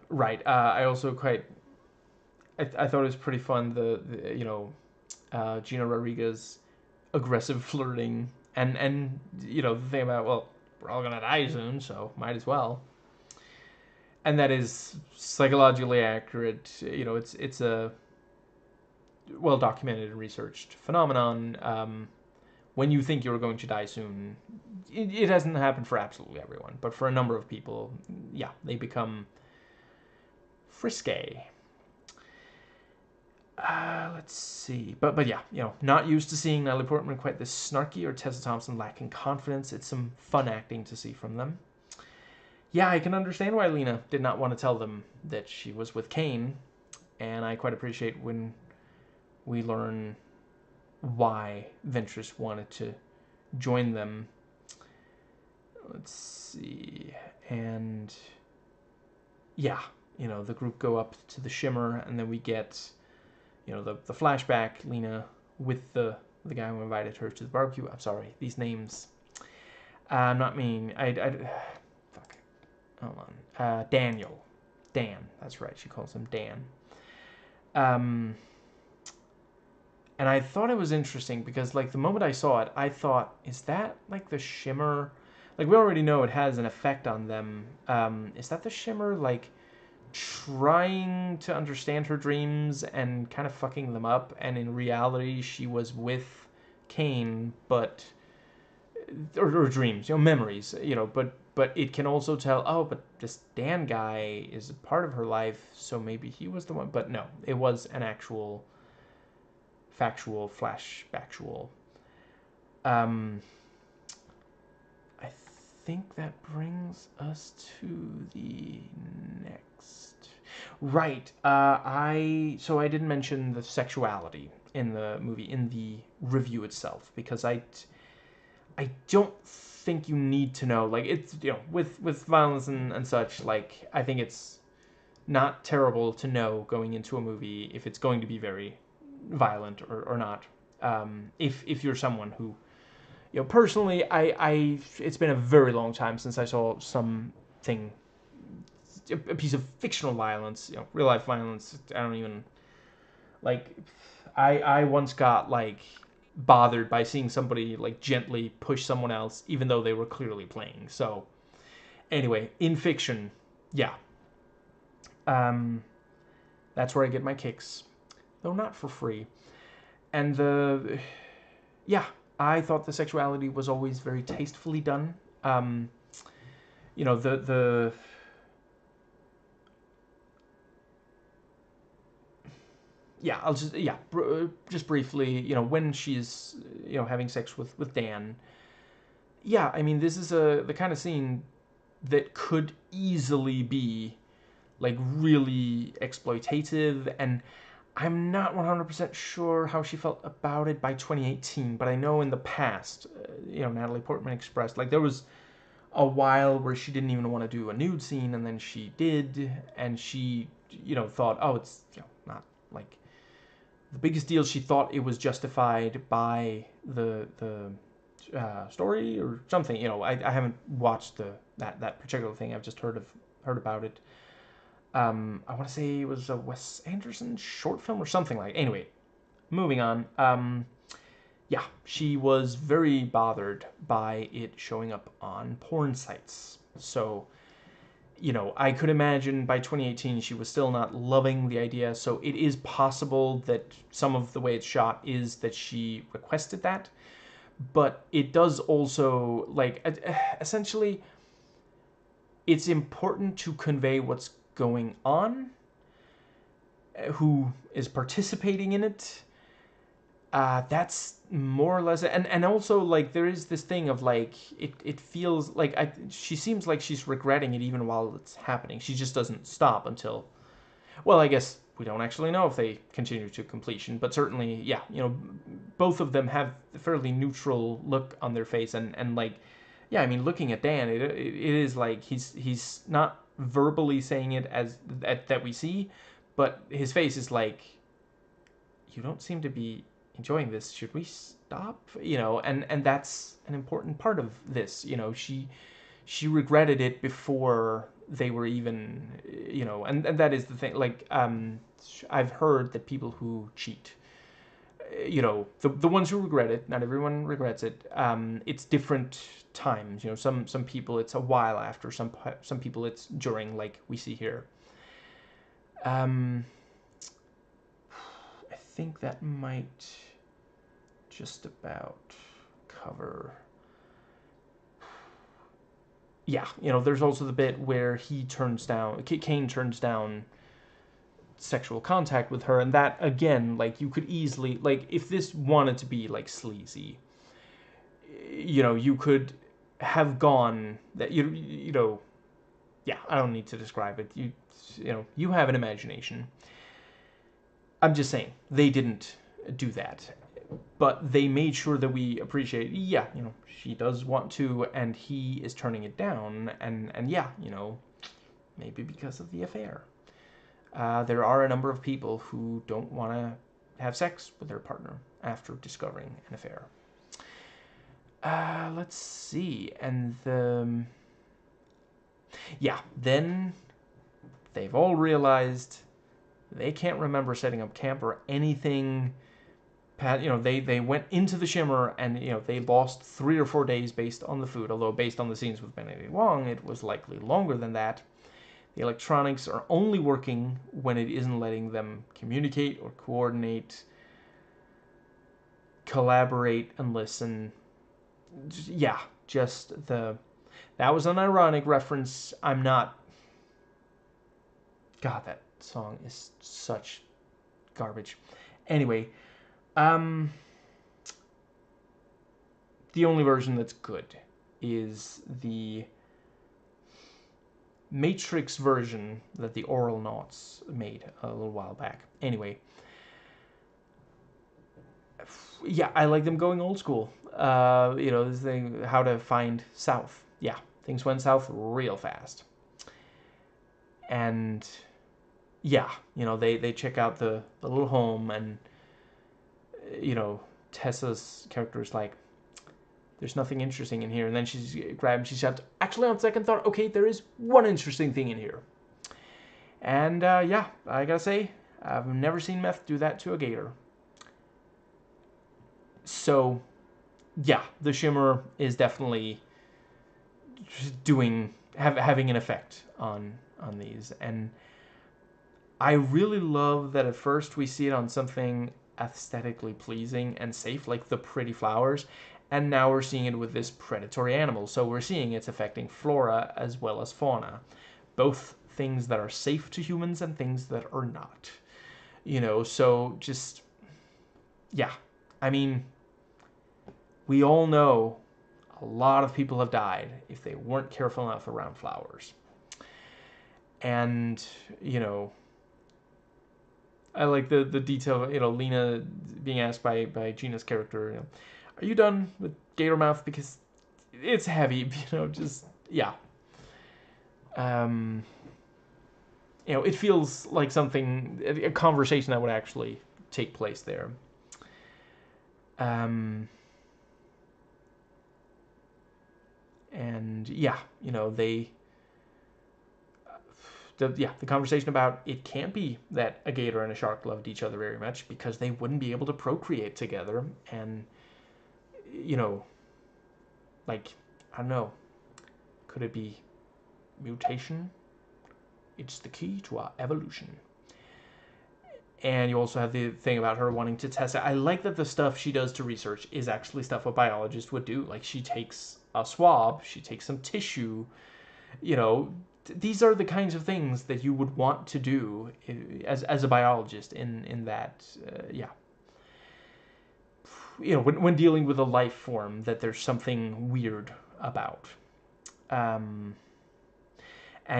right, I also I thought it was pretty fun, Gina Rodriguez aggressive flirting, and the thing about, well, we're all gonna die soon, so might as well. And that is psychologically accurate. It's a well documented and researched phenomenon. When you think you're going to die soon, it hasn't happened for absolutely everyone, but for a number of people, yeah, they become frisky. Let's see. But yeah, not used to seeing Natalie Portman quite this snarky, or Tessa Thompson lacking confidence. It's some fun acting to see from them. Yeah, I can understand why Lena did not want to tell them that she was with Kane, and I quite appreciate when we learn why Ventress wanted to join them. Let's see. And yeah, the group go up to the Shimmer, and then we get, the flashback, Lena with the guy who invited her to the barbecue. I'm sorry, these names. I'm not mean. Fuck. Hold on. Daniel. Dan. That's right. She calls him Dan. And I thought it was interesting because, like, the moment I saw it, I thought, is that, like, the Shimmer? Like, we already know it has an effect on them. Is that the Shimmer, like, trying to understand her dreams and kind of fucking them up? And in reality, she was with Kane, but... Or dreams, memories, but it can also tell, oh, but this Dan guy is a part of her life, so maybe he was the one. But no, it was an actual... factual, flashbactual. I think that brings us to the next. Right. So I didn't mention the sexuality in the movie, in the review itself, because I don't think you need to know. Like, it's, with violence and such, like, I think it's not terrible to know going into a movie if it's going to be very violent or not. If you're someone who, personally, it's been a very long time since I saw something, a piece of fictional violence, real life violence. I don't even, like, I once got, like, bothered by seeing somebody, like, gently push someone else even though they were clearly playing. So anyway, in fiction, yeah, that's where I get my kicks, though not for free. And yeah, I thought the sexuality was always very tastefully done. The yeah, I'll just briefly, when she's, having sex with Dan. Yeah, I mean, this is the kind of scene that could easily be, like, really exploitative, and I'm not 100% sure how she felt about it by 2018, but I know in the past, Natalie Portman expressed, like, there was a while where she didn't even want to do a nude scene, and then she did, and she, thought, oh, it's, not, like, the biggest deal. She thought it was justified by the story or something. I haven't watched that particular thing. I've just heard about it. I want to say it was a Wes Anderson short film or something like. Anyway, moving on. Yeah, she was very bothered by it showing up on porn sites. So you know, I could imagine by 2018 she was still not loving the idea, so it is possible that some of the way it's shot is that she requested that, but it does also, like, essentially, it's important to convey what's going on, who is participating in it. That's more or less, and also, like, there is this thing of, like, it feels like she seems like she's regretting it even while it's happening. She just doesn't stop until, well, I guess we don't actually know if they continue to completion, but certainly, yeah, you know, both of them have a fairly neutral look on their face, and like, yeah, I mean, looking at Dan, it is like he's not verbally saying it as that we see, but his face is like, you don't seem to be enjoying this. Should we stop? You know, and that's an important part of this. You know, she regretted it before they were even, you know, and that is the thing. Like, I've heard that people who cheat, you know, the ones who regret it, not everyone regrets it. It's different times. You know, some people it's a while after. Some people it's during, like we see here. I think that might just about cover. Yeah, you know, there's also the bit where Kane turns down sexual contact with her, and that, again, like, you could easily, like, if this wanted to be, like, sleazy, you know, you could have gone, that, you know, yeah, I don't need to describe it, you know, you have an imagination. I'm just saying, they didn't do that. But they made sure that we appreciate, yeah, you know, she does want to, and he is turning it down, and yeah, you know, maybe because of the affair. There are a number of people who don't want to have sex with their partner after discovering an affair. Let's see, and yeah, then they've all realized they can't remember setting up camp or anything. You know, they went into the Shimmer, and, you know, they lost 3 or 4 days based on the food, although based on the scenes with Benedict Wong, it was likely longer than that. The electronics are only working when it isn't letting them communicate or coordinate, collaborate, and listen. Yeah, just that was an ironic reference. I'm not... God, that song is such garbage. Anyway, the only version that's good is the Matrix version that the Oral Nauts made a little while back. Anyway, yeah, I like them going old school. You know, this thing, how to find south. Yeah, things went south real fast. And yeah, you know, they check out the little home, and, you know, Tessa's character is like, there's nothing interesting in here. And then she's grabbed, she shouts, actually, on second thought, okay, there is one interesting thing in here. And yeah, I gotta say, I've never seen meth do that to a gator. So, yeah, the Shimmer is definitely having an effect on these. And I really love that at first we see it on something aesthetically pleasing and safe, like the pretty flowers, and now we're seeing it with this predatory animal. So we're seeing it's affecting flora as well as fauna, both things that are safe to humans and things that are not. You know, so just, yeah, I mean, we all know a lot of people have died if they weren't careful enough around flowers. And, you know, I like the detail, you know, Lena being asked by Gina's character, you know, are you done with gator mouth? Because it's heavy, you know, just, yeah. You know, it feels like something, a conversation that would actually take place there. And yeah, you know, the conversation about it can't be that a gator and a shark loved each other very much because they wouldn't be able to procreate together. And, you know, like, I don't know, could it be mutation? It's the key to our evolution. And you also have the thing about her wanting to test it. I like that the stuff she does to research is actually stuff a biologist would do. Like, she takes a swab, she takes some tissue, you know, these are the kinds of things that you would want to do as a biologist in that, yeah. You know, when dealing with a life form that there's something weird about. And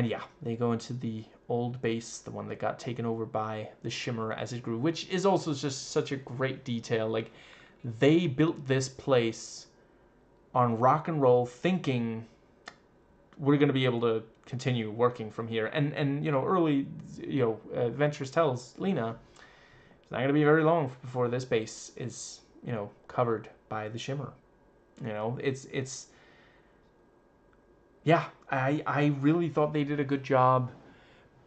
yeah, they go into the old base, the one that got taken over by the Shimmer as it grew, which is also just such a great detail. Like, they built this place on rock and roll, thinking we're going to be able to continue working from here. And you know, early, you know, Ventress tells Lena it's not going to be very long before this base is, you know, covered by the Shimmer. You know, it's yeah, I really thought they did a good job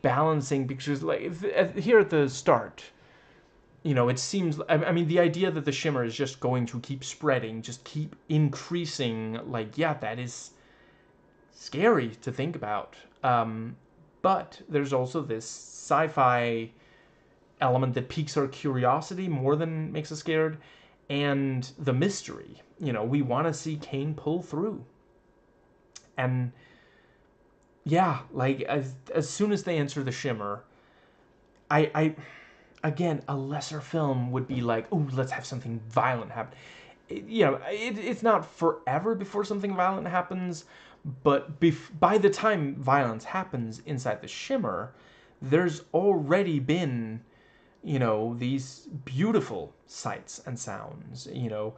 balancing, because like here at the start, you know, it seems, I mean, the idea that the Shimmer is just going to keep spreading, just keep increasing, like, yeah, that is scary to think about. But there's also this sci-fi element that piques our curiosity more than makes us scared, and the mystery. You know, we want to see Kane pull through. And yeah, like, as soon as they enter the Shimmer, I again, a lesser film would be like, oh, let's have something violent happen. You know, it's not forever before something violent happens, but by the time violence happens inside the Shimmer, there's already been, you know, these beautiful sights and sounds, you know,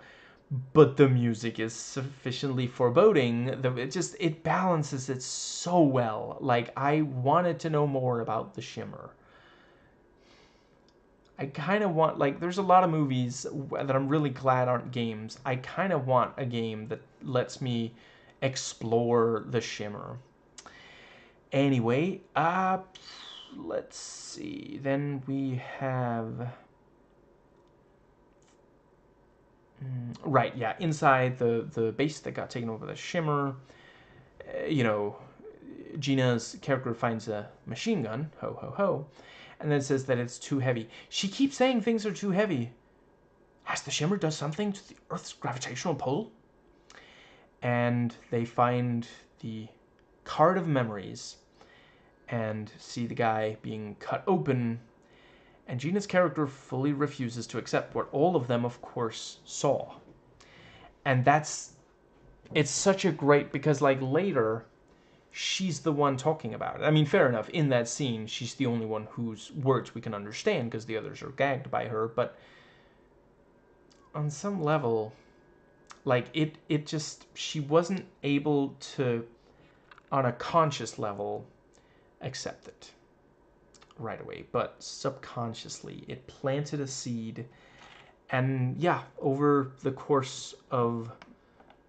but the music is sufficiently foreboding that it balances it so well. Like, I wanted to know more about the Shimmer. I kind of want, like, there's a lot of movies that I'm really glad aren't games. I kind of want a game that lets me explore the Shimmer. Anyway, let's see. Then we have... Right, yeah, inside the base that got taken over by the Shimmer, you know, Gina's character finds a machine gun, ho ho ho, and then says that it's too heavy. She keeps saying things are too heavy. Has the Shimmer done something to the Earth's gravitational pull? And they find the card of memories and see the guy being cut open, and Gina's character fully refuses to accept what all of them, of course, saw. And it's such a great, because like later, she's the one talking about it. I mean, fair enough, in that scene, she's the only one whose words we can understand, because the others are gagged by her, but on some level, like, it just, she wasn't able to, on a conscious level, accept it right away, but subconsciously, it planted a seed, and yeah, over the course of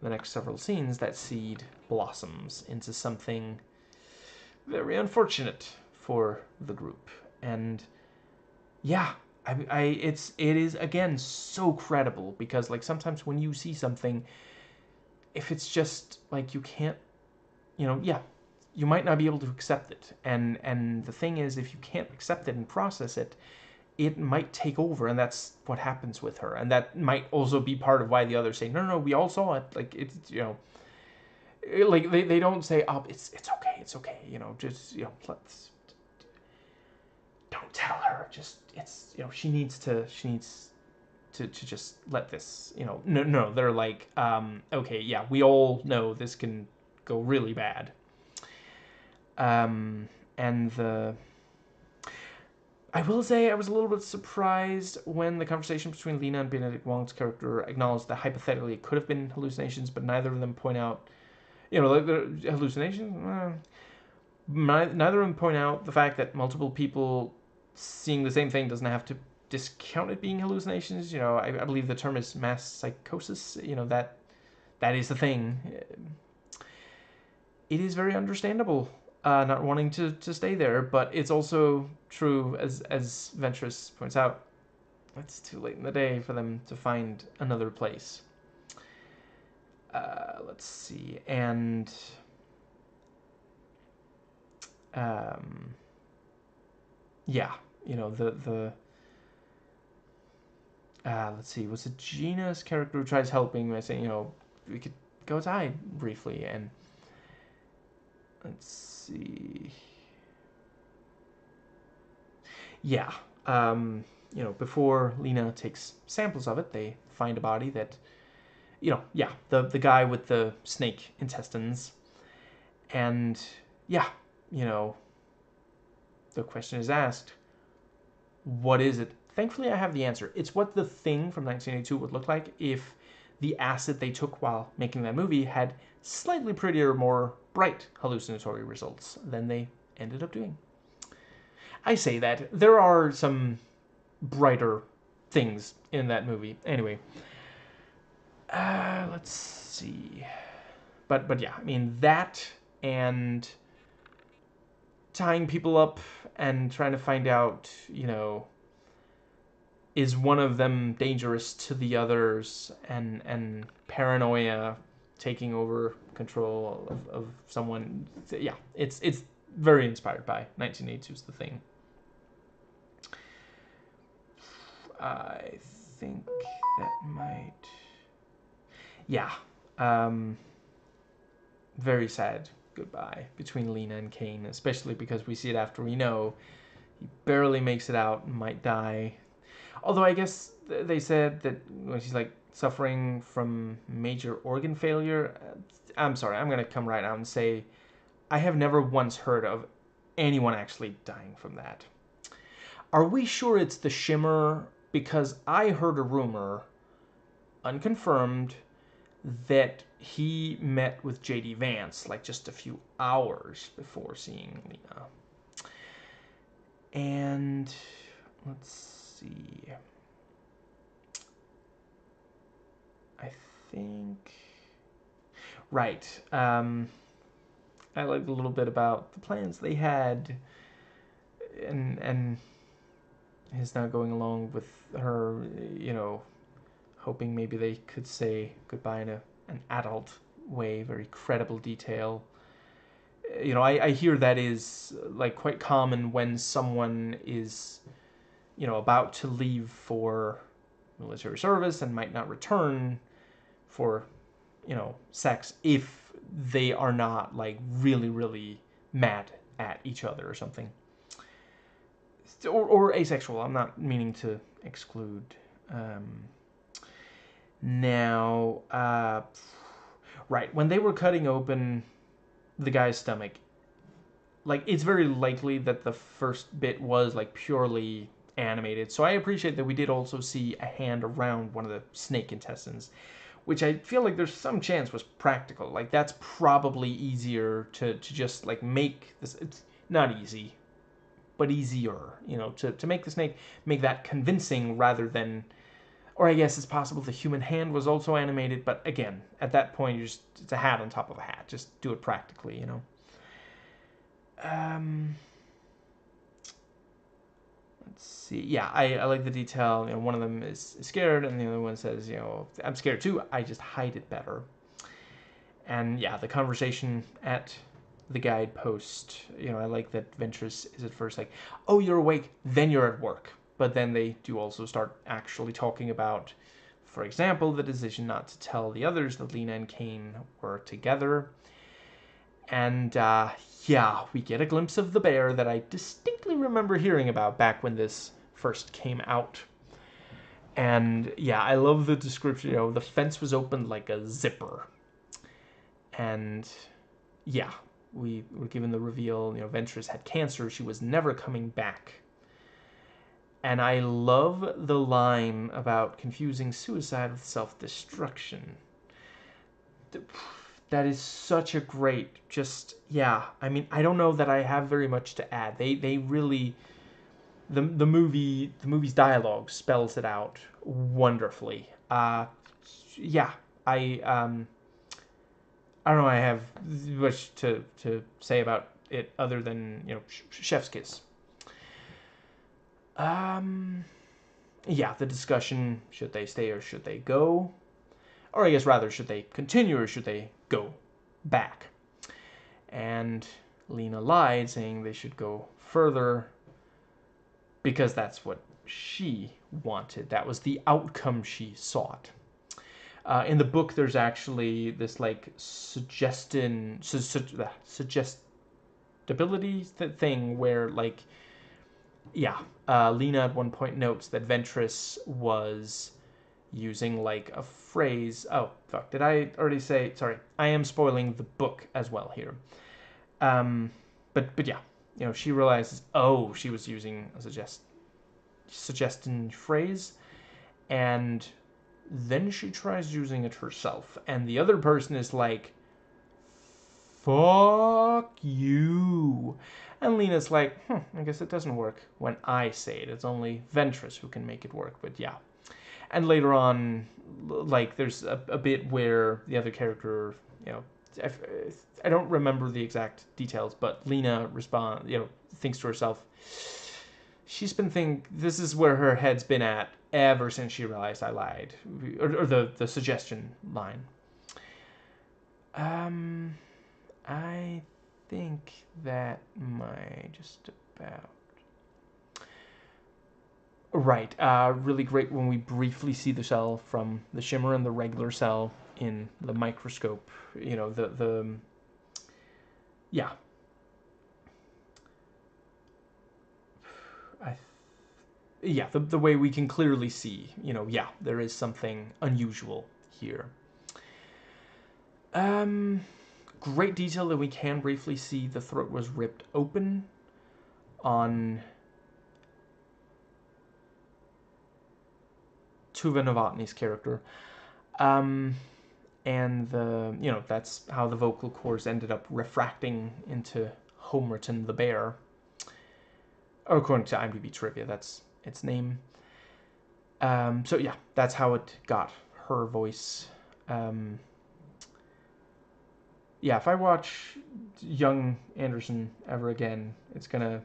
the next several scenes, that seed blossoms into something very unfortunate for the group. And yeah, it is again so credible, because like sometimes when you see something, if it's just like you can't, you know, yeah, you might not be able to accept it. And the thing is, if you can't accept it and process it, it might take over, and that's what happens with her. And that might also be part of why the others say, no, we all saw it. Like, it's, you know, like they don't say, oh, it's okay, you know, just, you know, let's, don't tell her, just, it's, you know, she needs to just let this, you know, no, they're like, okay, yeah, we all know this can go really bad. And I will say I was a little bit surprised when the conversation between Lena and Benedict Wong's character acknowledged that hypothetically it could have been hallucinations, but neither of them point out, you know, like, the hallucinations. Neither of them point out the fact that multiple people seeing the same thing doesn't have to discount it being hallucinations. You know, I believe the term is mass psychosis. You know, that is the thing. It is very understandable not wanting to stay there, but it's also true, as Ventress points out, it's too late in the day for them to find another place. Let's see, and yeah, you know, let's see, was it Gina's character who tries helping by saying, you know, we could go outside briefly, and let's see, yeah, you know, before Lena takes samples of it, they find a body that, you know, yeah, the guy with the snake intestines, and yeah, you know, the question is asked, what is it? Thankfully, I have the answer. It's what The Thing from 1982 would look like if the acid they took while making that movie had slightly prettier, more bright hallucinatory results than they ended up doing. I say that. There are some brighter things in that movie. Anyway, let's see. But yeah, I mean, that and tying people up and trying to find out, you know, is one of them dangerous to the others, and paranoia taking over control of someone. Yeah, it's very inspired by 1982's The Thing. I think that might... Yeah. Very sad goodbye between Lena and Kane, especially because we see it after we know he barely makes it out and might die. Although I guess they said that when she's like suffering from major organ failure. I'm sorry, I'm gonna come right out and say I have never once heard of anyone actually dying from that. Are we sure it's the shimmer? Because I heard a rumor, unconfirmed, that he met with J.D. Vance like just a few hours before seeing Lena. And let's see. I think... Right. I liked a little bit about the plans they had, and his not going along with her, you know, hoping maybe they could say goodbye in an adult way, very credible detail. You know, I hear that is like quite common when someone is, you know, about to leave for military service and might not return for, you know, sex if they are not like really, really mad at each other or something. Or asexual. I'm not meaning to exclude. Now, right, when they were cutting open the guy's stomach, like, it's very likely that the first bit was like purely animated. So I appreciate that we did also see a hand around one of the snake intestines, which I feel like there's some chance was practical. Like, that's probably easier to just like make this. It's not easy, but easier, you know, to make the snake, make that convincing rather than... Or I guess it's possible the human hand was also animated, but again, at that point, you're just, it's a hat on top of a hat. Just do it practically, you know. Let's see. Yeah, I like the detail. You know, one of them is scared, and the other one says, you know, I'm scared too. I just hide it better. And yeah, the conversation at the guidepost. You know, I like that Ventress is at first like, "Oh, you're awake, then you're at work." But then they do also start actually talking about, for example, the decision not to tell the others that Lena and Kane were together. And yeah, we get a glimpse of the bear that I distinctly remember hearing about back when this first came out. And yeah, I love the description. You know, the fence was opened like a zipper. And yeah, we were given the reveal, you know, Ventress had cancer. She was never coming back. And I love the line about confusing suicide with self-destruction. That is such a great, just, yeah. I mean, I don't know that I have very much to add. They really, the movie's dialogue spells it out wonderfully. Yeah, I don't know. I have much to say about it other than, you know, chef's kiss. Yeah, the discussion, should they stay or should they go? Or I guess rather, should they continue or should they go back? And Lena lied, saying they should go further. because that's what she wanted. That was the outcome she sought. In the book, there's actually this like suggestibility thing where like, yeah, Lena at one point notes that Ventress was using like a phrase. Oh fuck! Did I already say? Sorry, I am spoiling the book as well here. But yeah, she realizes, oh, she was using a suggestion phrase, and then she tries using it herself, and the other person is like, fuck you. And Lena's like, I guess it doesn't work when I say it. It's only Ventress who can make it work. But yeah. And later on, like, there's a bit where the other character, I don't remember the exact details, but Lena thinks to herself, she's been thinking, this is where her head's been at ever since she realized I lied. Or the suggestion line. I think that might just about... Right, really great when we briefly see the cell from the shimmer and the regular cell in the microscope. Yeah. The way we can clearly see, there is something unusual here. Great detail that we can briefly see the throat was ripped open on Tuva Novotny's character. And that's how the vocal cords ended up refracting into Homerton the bear. Or according to IMDb trivia, that's its name. So yeah, that's how it got her voice. Yeah, if I watch young Anderson ever again, it's gonna...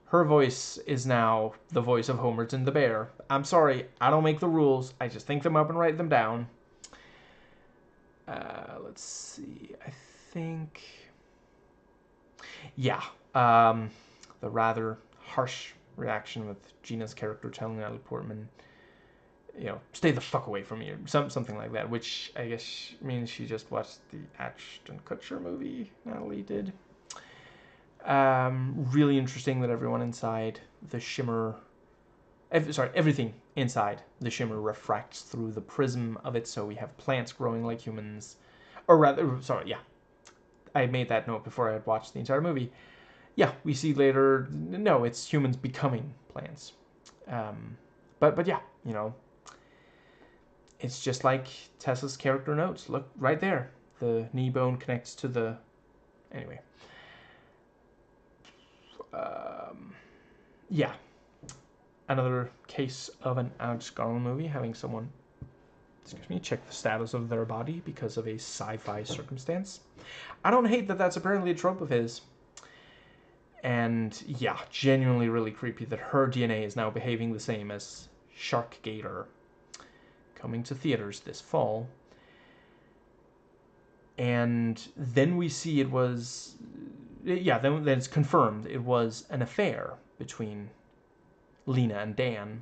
Her voice is now the voice of Homerton the bear. I'm sorry, I don't make the rules. I just think them up and write them down. Let's see. I think... Yeah. The rather harsh reaction with Gina's character telling Natalie Portman, stay the fuck away from me, or something like that, which I guess means she just watched the Ashton Kutcher movie Natalie did. Really interesting that everyone inside the shimmer... everything inside the shimmer refracts through the prism of it, so we have plants growing like humans. Or rather, sorry, yeah. I made that note before I had watched the entire movie. Yeah, we see later, no, it's humans becoming plants. But yeah, it's just like Tessa's character notes. Look, right there. The knee bone connects to the... Anyway. Yeah. Another case of an Alex Garland movie having someone, check the status of their body because of a sci-fi circumstance. I don't hate that that's apparently a trope of his. And yeah, genuinely really creepy that her DNA is now behaving the same as Sharkgator. Coming to theaters this fall. And then we see it was... Yeah, then it's confirmed it was an affair between Lena and Dan.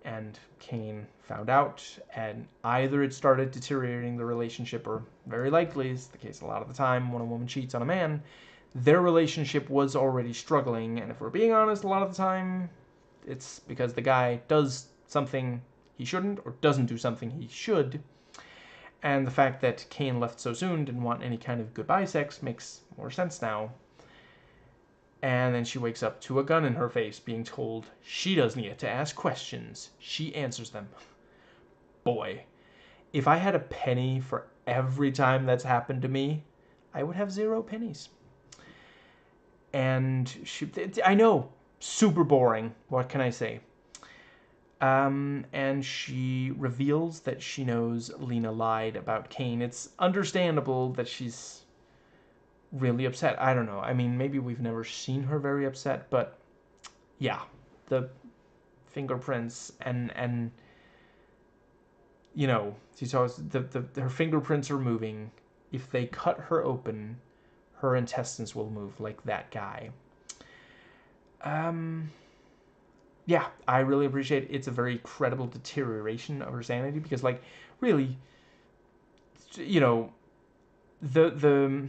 And Kane found out, and either it started deteriorating the relationship, or very likely, is the case a lot of the time when a woman cheats on a man, their relationship was already struggling. And if we're being honest, a lot of the time, it's because the guy does something he shouldn't, or doesn't do something he should. And the fact that Kane left so soon, didn't want any kind of goodbye sex, makes more sense now. And then she wakes up to a gun in her face, being told she doesn't get to ask questions. She answers them. Boy, if I had a penny for every time that's happened to me, I would have 0 pennies. And I know, super boring. What can I say? And she reveals that she knows Lena lied about Kane. It's understandable that she's really upset. I don't know. I mean, maybe we've never seen her very upset, but yeah, the fingerprints and she tells her fingerprints are moving. If they cut her open, her intestines will move like that guy. yeah, I really appreciate it. It's a very credible deterioration of her sanity because, like, really, you know, the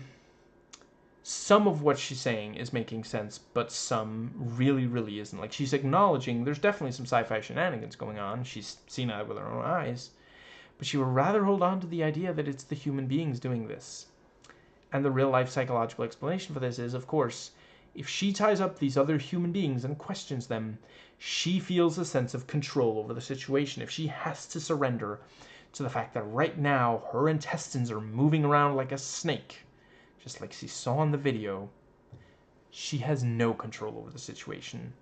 some of what she's saying is making sense, but some really isn't. Like, she's acknowledging there's definitely some sci-fi shenanigans going on. She's seen it with her own eyes, but she would rather hold on to the idea that it's the human beings doing this. And the real-life psychological explanation for this is, of course, if she ties up these other human beings and questions them, she feels a sense of control over the situation. If she has to surrender to the fact that right now her intestines are moving around like a snake, just like she saw in the video, she has no control over the situation.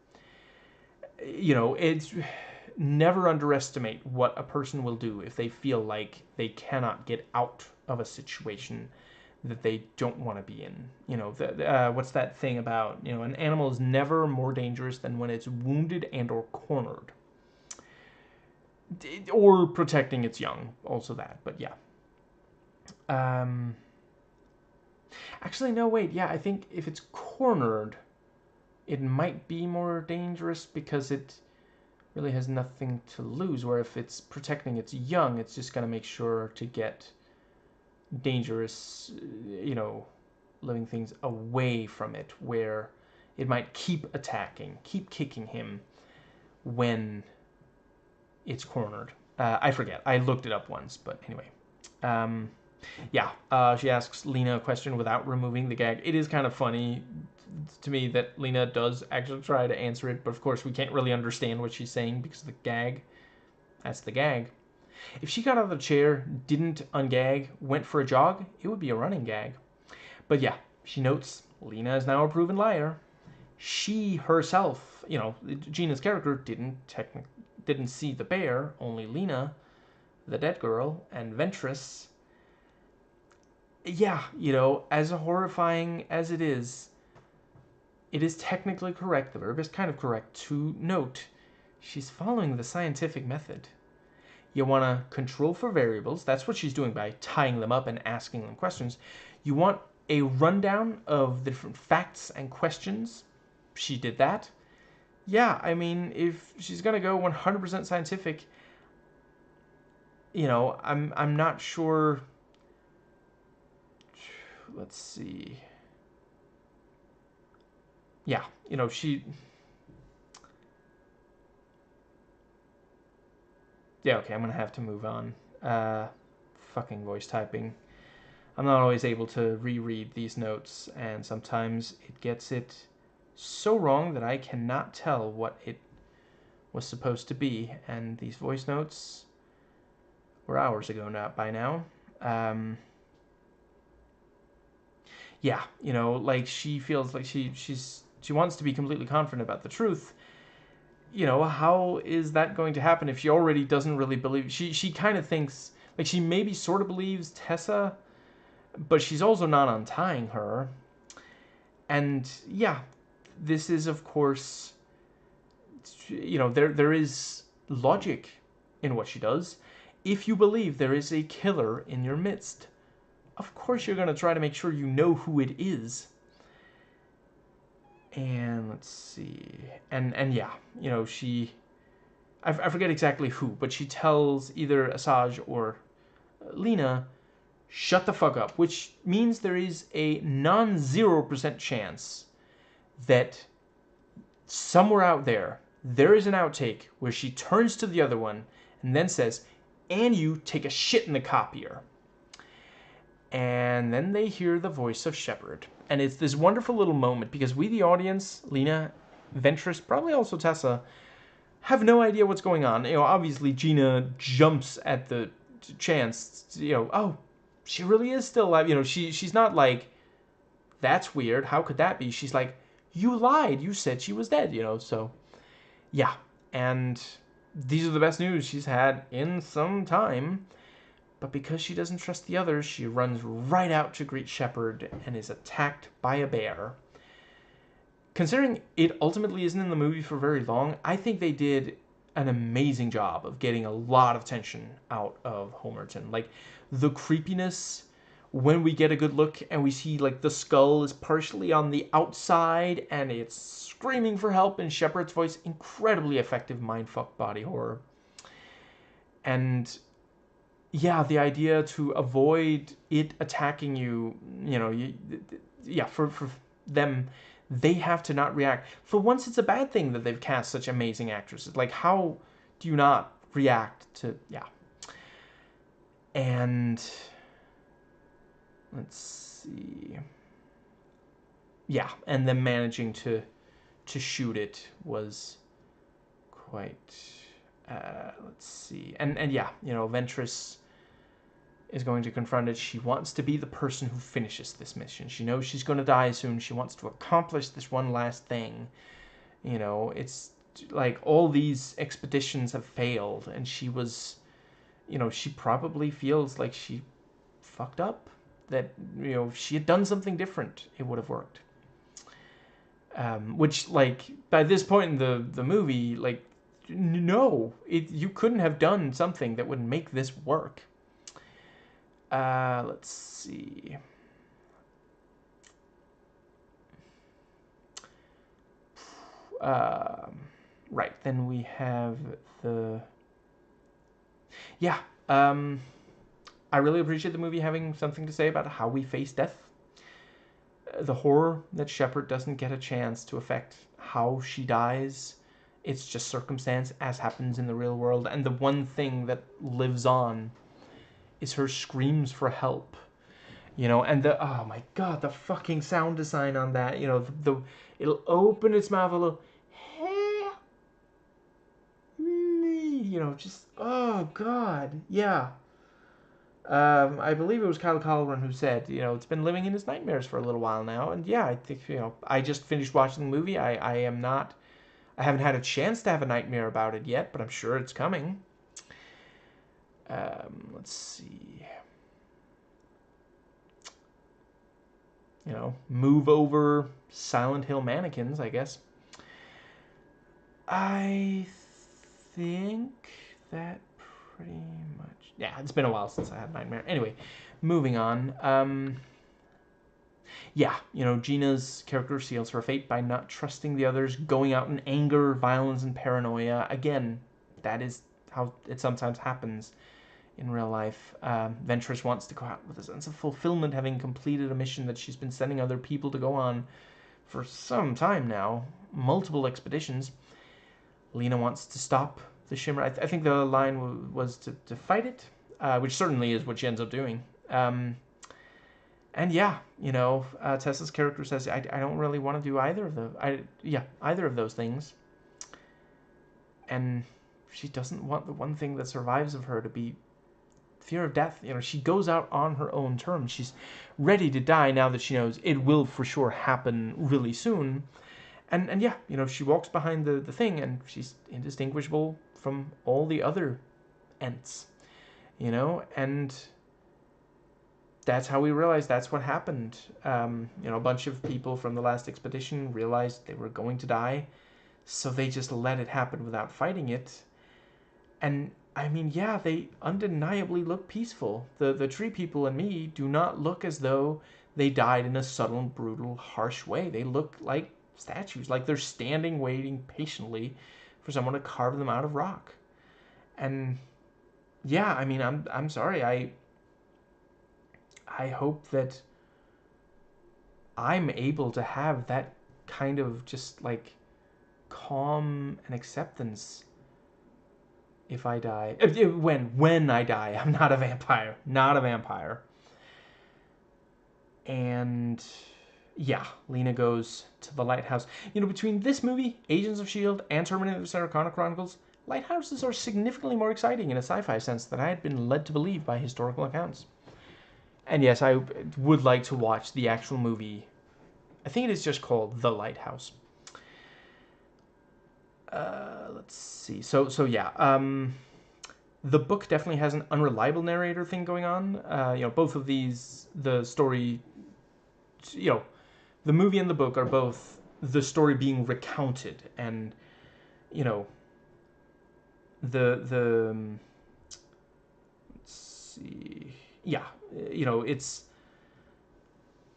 You know, it's never underestimate what a person will do if they feel like they cannot get out of a situation that they don't want to be in. You know, what's that thing about, you know, an animal is never more dangerous than when it's wounded and or cornered. Or protecting its young, also that, but yeah. Actually, no, wait, yeah, I think if it's cornered, it might be more dangerous because it really has nothing to lose, where if it's protecting its young, it's just going to make sure to get dangerous, you know, living things away from it, where it might keep attacking, keep kicking him when it's cornered. I forget. I looked it up once, but anyway. Yeah, she asks Lena a question without removing the gag. It is kind of funny to me that Lena does actually try to answer it, but of course we can't really understand what she's saying because of the gag. That's the gag. If she got out of the chair, didn't ungag, went for a jog, it would be a running gag. But yeah, she notes Lena is now a proven liar. She herself, you know, Gina's character didn't see the bear, only Lena, the dead girl, and Ventress. Yeah, you know, as horrifying as it is technically correct, the verb is kind of correct, to note she's following the scientific method. You want to control for variables. That's what she's doing by tying them up and asking them questions. You want a rundown of the different facts and questions. She did that. Yeah, I mean, if she's going to go 100% scientific, you know, I'm not sure. Let's see. Yeah, you know, yeah, okay, I'm going to have to move on. Fucking voice typing. I'm not always able to reread these notes, and sometimes it gets it so wrong that I cannot tell what it was supposed to be, and these voice notes were hours ago by now. Yeah, you know, like she feels like she wants to be completely confident about the truth. You know, how is that going to happen if she already doesn't really believe? She kind of thinks, like, she maybe sort of believes Tessa, but she's also not untying her. And yeah, this is, of course, you know, there is logic in what she does. If you believe there is a killer in your midst, of course you're going to try to make sure you know who it is. And let's see. And yeah, you know, I forget exactly who, but she tells either Asajj or Lena, shut the fuck up, which means there is a non-0% chance that somewhere out there is an outtake where she turns to the other one and then says, and you take a shit in the copier. And then they hear the voice of Shepard. And it's this wonderful little moment because we, the audience, Lena, Ventress, probably also Tessa, have no idea what's going on. You know, obviously Gina jumps at the chance, you know, oh, she really is still alive. You know, she's not like, that's weird, how could that be? She's like, you lied, you said she was dead, you know, so, yeah. And these are the best news she's had in some time. But because she doesn't trust the others, she runs right out to greet Shepard and is attacked by a bear. Considering it ultimately isn't in the movie for very long, I think they did an amazing job of getting a lot of tension out of Homerton. Like, the creepiness when we get a good look and we see like the skull is partially on the outside and it's screaming for help in Shepard's voice, incredibly effective mindfuck body horror. And yeah, the idea to avoid it attacking you, for them, they have to not react. For once, it's a bad thing that they've cast such amazing actresses. Like, how do you not react to, yeah. And let's see. Yeah, and them managing to shoot it was quite, let's see. And yeah, Ventress is going to confront it. She wants to be the person who finishes this mission. She knows she's going to die soon. She wants to accomplish this one last thing. It's like all these expeditions have failed, and she was, she probably feels like she fucked up. That, if she had done something different, it would have worked. Which, like, by this point in the movie, like, no, you couldn't have done something that would make this work. Let's see. Right, then we have the... Yeah, I really appreciate the movie having something to say about how we face death. The horror that Shepard doesn't get a chance to affect how she dies. It's just circumstance, as happens in the real world. And the one thing that lives on is her screams for help. And oh my god, the fucking sound design on that. It'll open its mouth a little, just, oh god, yeah. I believe it was Kyle Colleran who said, it's been living in his nightmares for a little while now. And yeah, I think, I just finished watching the movie. I haven't had a chance to have a nightmare about it yet, but I'm sure it's coming. Let's see. Move over Silent Hill mannequins, I guess. I think that pretty much... Yeah, it's been a while since I had a nightmare. Anyway, moving on. Yeah, Gina's character seals her fate by not trusting the others, going out in anger, violence, and paranoia. Again, that is how it sometimes happens in real life. Ventress wants to go out with a sense of fulfillment, having completed a mission that she's been sending other people to go on for some time now. Multiple expeditions. Lena wants to stop the Shimmer. I think the line was to fight it, which certainly is what she ends up doing. And yeah, Tessa's character says, I don't really want to do either of either of those things. And she doesn't want the one thing that survives of her to be fear of death. She goes out on her own terms. She's ready to die now that she knows it will for sure happen really soon. And yeah, she walks behind the thing, and she's indistinguishable from all the other Ents, and that's how we realized that's what happened. A bunch of people from the last expedition realized they were going to die, so they just let it happen without fighting it. And I mean, yeah, they undeniably look peaceful. The tree people and me do not look as though they died in a subtle, brutal, harsh way. They look like statues, like they're standing, waiting patiently for someone to carve them out of rock. And yeah, I mean, I'm sorry. I hope that I'm able to have that kind of just like calm and acceptance if I die. When I die. I'm not a vampire. Not a vampire. And yeah, Lena goes to the lighthouse. Between this movie, Agents of S.H.I.E.L.D., and Terminator the Sarah Connor Chronicles, lighthouses are significantly more exciting in a sci-fi sense than I had been led to believe by historical accounts. And yes, I would like to watch the actual movie. I think it is just called The Lighthouse. Let's see. So yeah. The book definitely has an unreliable narrator thing going on. Both of these, the story, the movie and the book are both the story being recounted, and the let's see, yeah, it's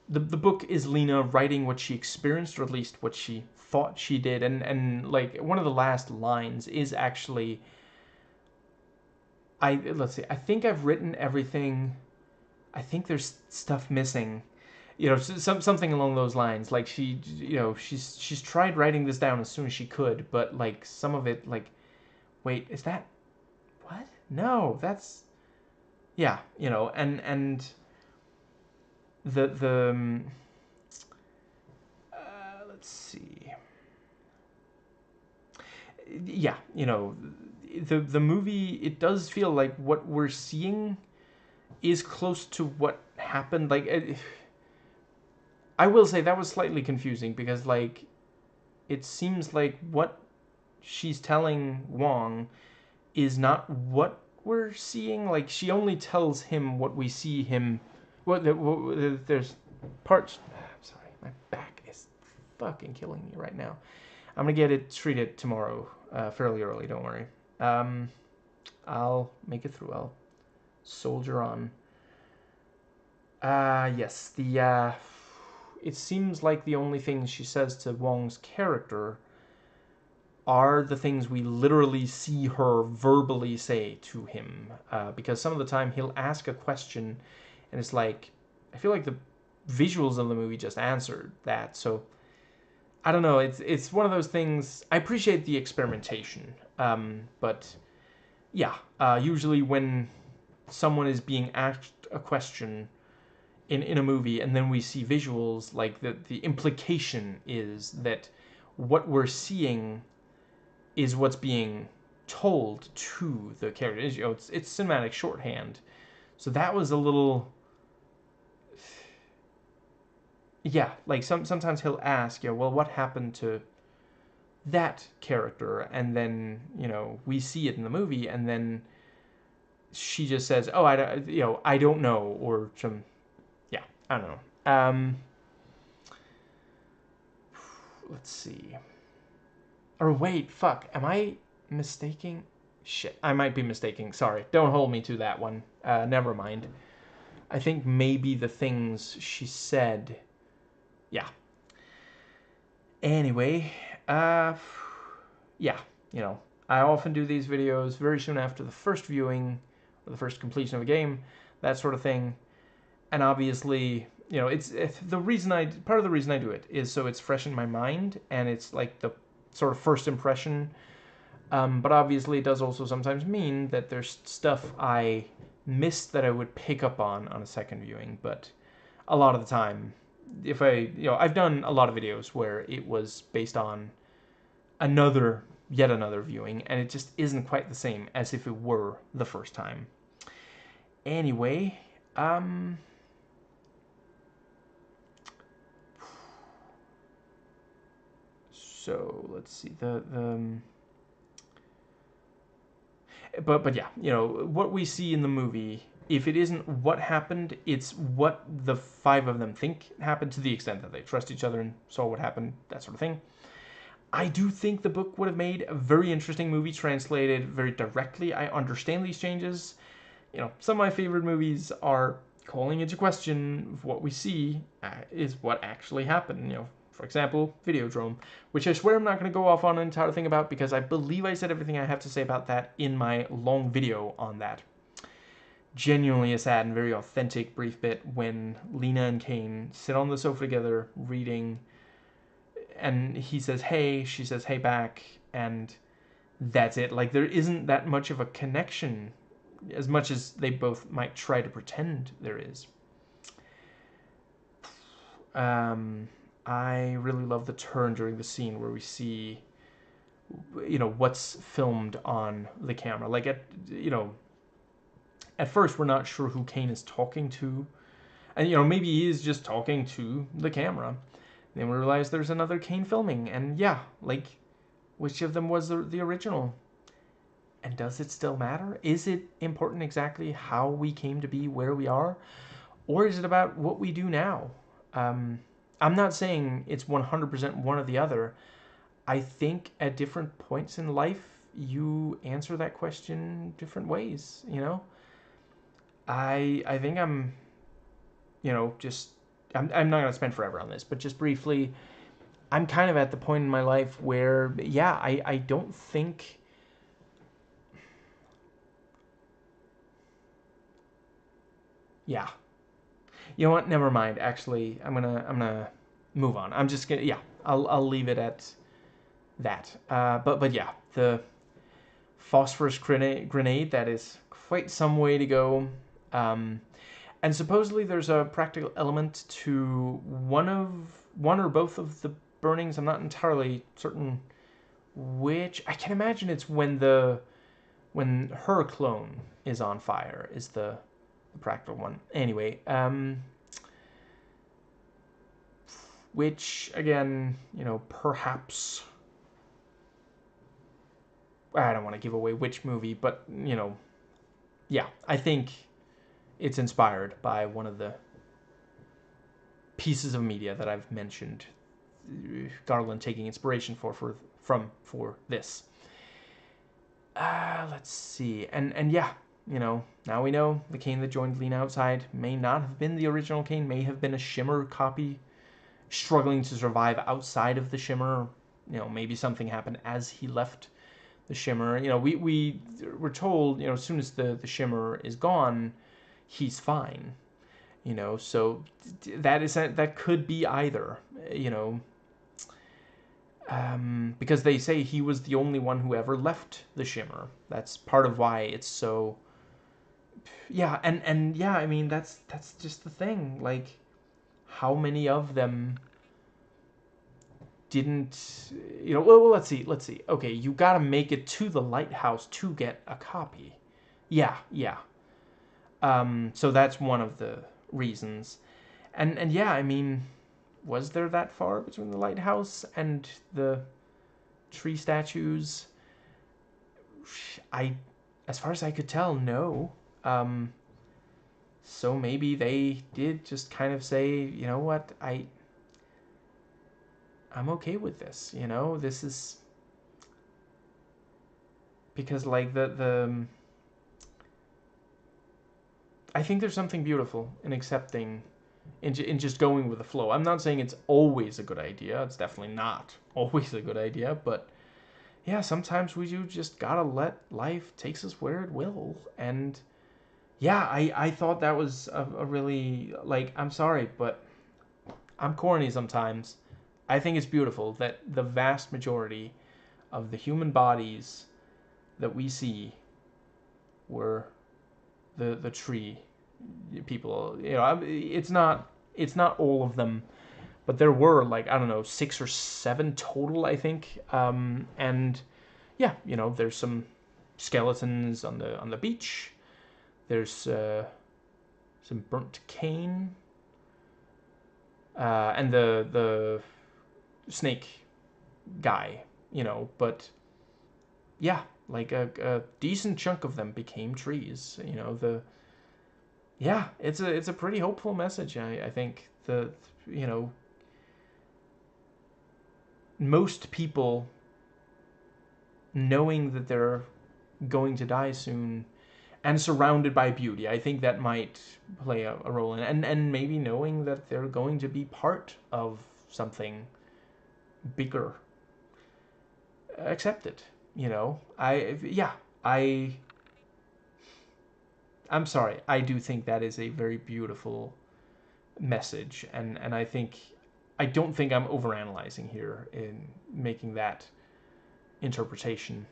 the book is Lena writing what she experienced, or at least what she thought she did, and like one of the last lines is actually, let's see, I think I've written everything. I think there's stuff missing, something along those lines. Like she's tried writing this down as soon as she could, but like some of it, like, wait, is that what? No, that's yeah, and the let's see, yeah, the movie, it does feel like what we're seeing is close to what happened. Like, I will say that was slightly confusing because, like, it seems like what she's telling Wong is not what we're seeing. Like, she only tells him what we see him. There's parts. I'm sorry, my back is fucking killing me right now. I'm gonna get it treated tomorrow, fairly early. Don't worry. I'll make it through. I'll soldier on. Yes, it seems like the only things she says to Wong's character are the things we literally see her verbally say to him. Because some of the time he'll ask a question, and it's like, I feel like the visuals of the movie just answered that. So I don't know. It's one of those things. I appreciate the experimentation, but yeah, usually when someone is being asked a question in a movie and then we see visuals, like the implication is that what we're seeing is what's being told to the characters. It's cinematic shorthand. So that was a little, yeah, like sometimes he'll ask, well, what happened to that character? And then, we see it in the movie, and then she just says, oh, I don't know, or some, yeah, I don't know. Let's see. Or wait, fuck, am I mistaking? Shit, I might be mistaking. Sorry, don't hold me to that one. Never mind. I think maybe the things she said. Yeah. Anyway, yeah, I often do these videos very soon after the first viewing, or the first completion of a game, that sort of thing. And obviously, it's the reason part of the reason I do it is so it's fresh in my mind, and it's like the sort of first impression. But obviously, it does also sometimes mean that there's stuff I missed that I would pick up on a second viewing. But a lot of the time, if I've done a lot of videos where it was based on yet another viewing, and it just isn't quite the same as if it were the first time. Anyway, so let's see but yeah, what we see in the movie, if it isn't what happened, it's what the five of them think happened, to the extent that they trust each other and saw what happened, that sort of thing. I do think the book would have made a very interesting movie translated very directly. I understand these changes. Some of my favorite movies are calling into question what we see is what actually happened. For example, Videodrome, which I swear I'm not going to go off on an entire thing about, because I believe I said everything I have to say about that in my long video on that. Genuinely a sad and very authentic brief bit when Lena and Kane sit on the sofa together reading, and he says, hey, she says, hey back, and that's it. Like, there isn't that much of a connection, as much as they both might try to pretend there is. I really love the turn during the scene where we see, what's filmed on the camera. Like, at first we're not sure who Kane is talking to. And, maybe he is just talking to the camera. Then we realize there's another Kane filming. And yeah, like, which of them was the original? And does it still matter? Is it important exactly how we came to be where we are? Or is it about what we do now? I'm not saying it's 100% one or the other. I think at different points in life, you answer that question different ways, I think I'm, just I'm not going to spend forever on this, but just briefly, I'm kind of at the point in my life where, yeah, I don't think... Yeah. You know what? Never mind. Actually, I'm gonna move on. I'm just gonna, yeah, I'll leave it at that. But yeah, the phosphorus grenade, that is quite some way to go. And supposedly there's a practical element to one or both of the burnings. I'm not entirely certain which. I can imagine it's when her clone is on fire is the practical one. Anyway, which again, perhaps, I don't want to give away which movie, but yeah, I think it's inspired by one of the pieces of media that I've mentioned. Garland taking inspiration for this. Let's see, and yeah, now we know the Kane that joined Lena outside may not have been the original Kane, may have been a Shimmer copy, struggling to survive outside of the Shimmer. Maybe something happened as he left the Shimmer. We were told, as soon as the Shimmer is gone, he's fine. So that could be either. Because they say he was the only one who ever left the Shimmer. That's part of why it's so. Yeah, and yeah, I mean that's just the thing. Like, how many of them didn't? Well, let's see. Okay, you gotta make it to the lighthouse to get a copy. Yeah. So that's one of the reasons, and yeah, I mean, was there that far between the lighthouse and the tree statues? As far as I could tell, no. So maybe they did just kind of say, you know what, I'm okay with this. This is because like the I think there's something beautiful in accepting, in just going with the flow. I'm not saying it's always a good idea. It's definitely not always a good idea, but yeah, sometimes we do just gotta let life takes us where it will. And yeah, I thought that was a really, like, I'm sorry, but I'm corny sometimes. I think it's beautiful that the vast majority of the human bodies that we see were the tree people. It's not all of them, but there were, like, I don't know, 6 or 7 total, I think. And yeah, there's some skeletons on the beach. There's some burnt cane, and the snake guy. But yeah, like a decent chunk of them became trees. Yeah, it's a pretty hopeful message. I think most people knowing that they're going to die soon and surrounded by beauty, I think that might play a role in it. And maybe knowing that they're going to be part of something bigger. Accept it. I'm sorry. I do think that is a very beautiful message, and I don't think I'm overanalyzing here in making that interpretation.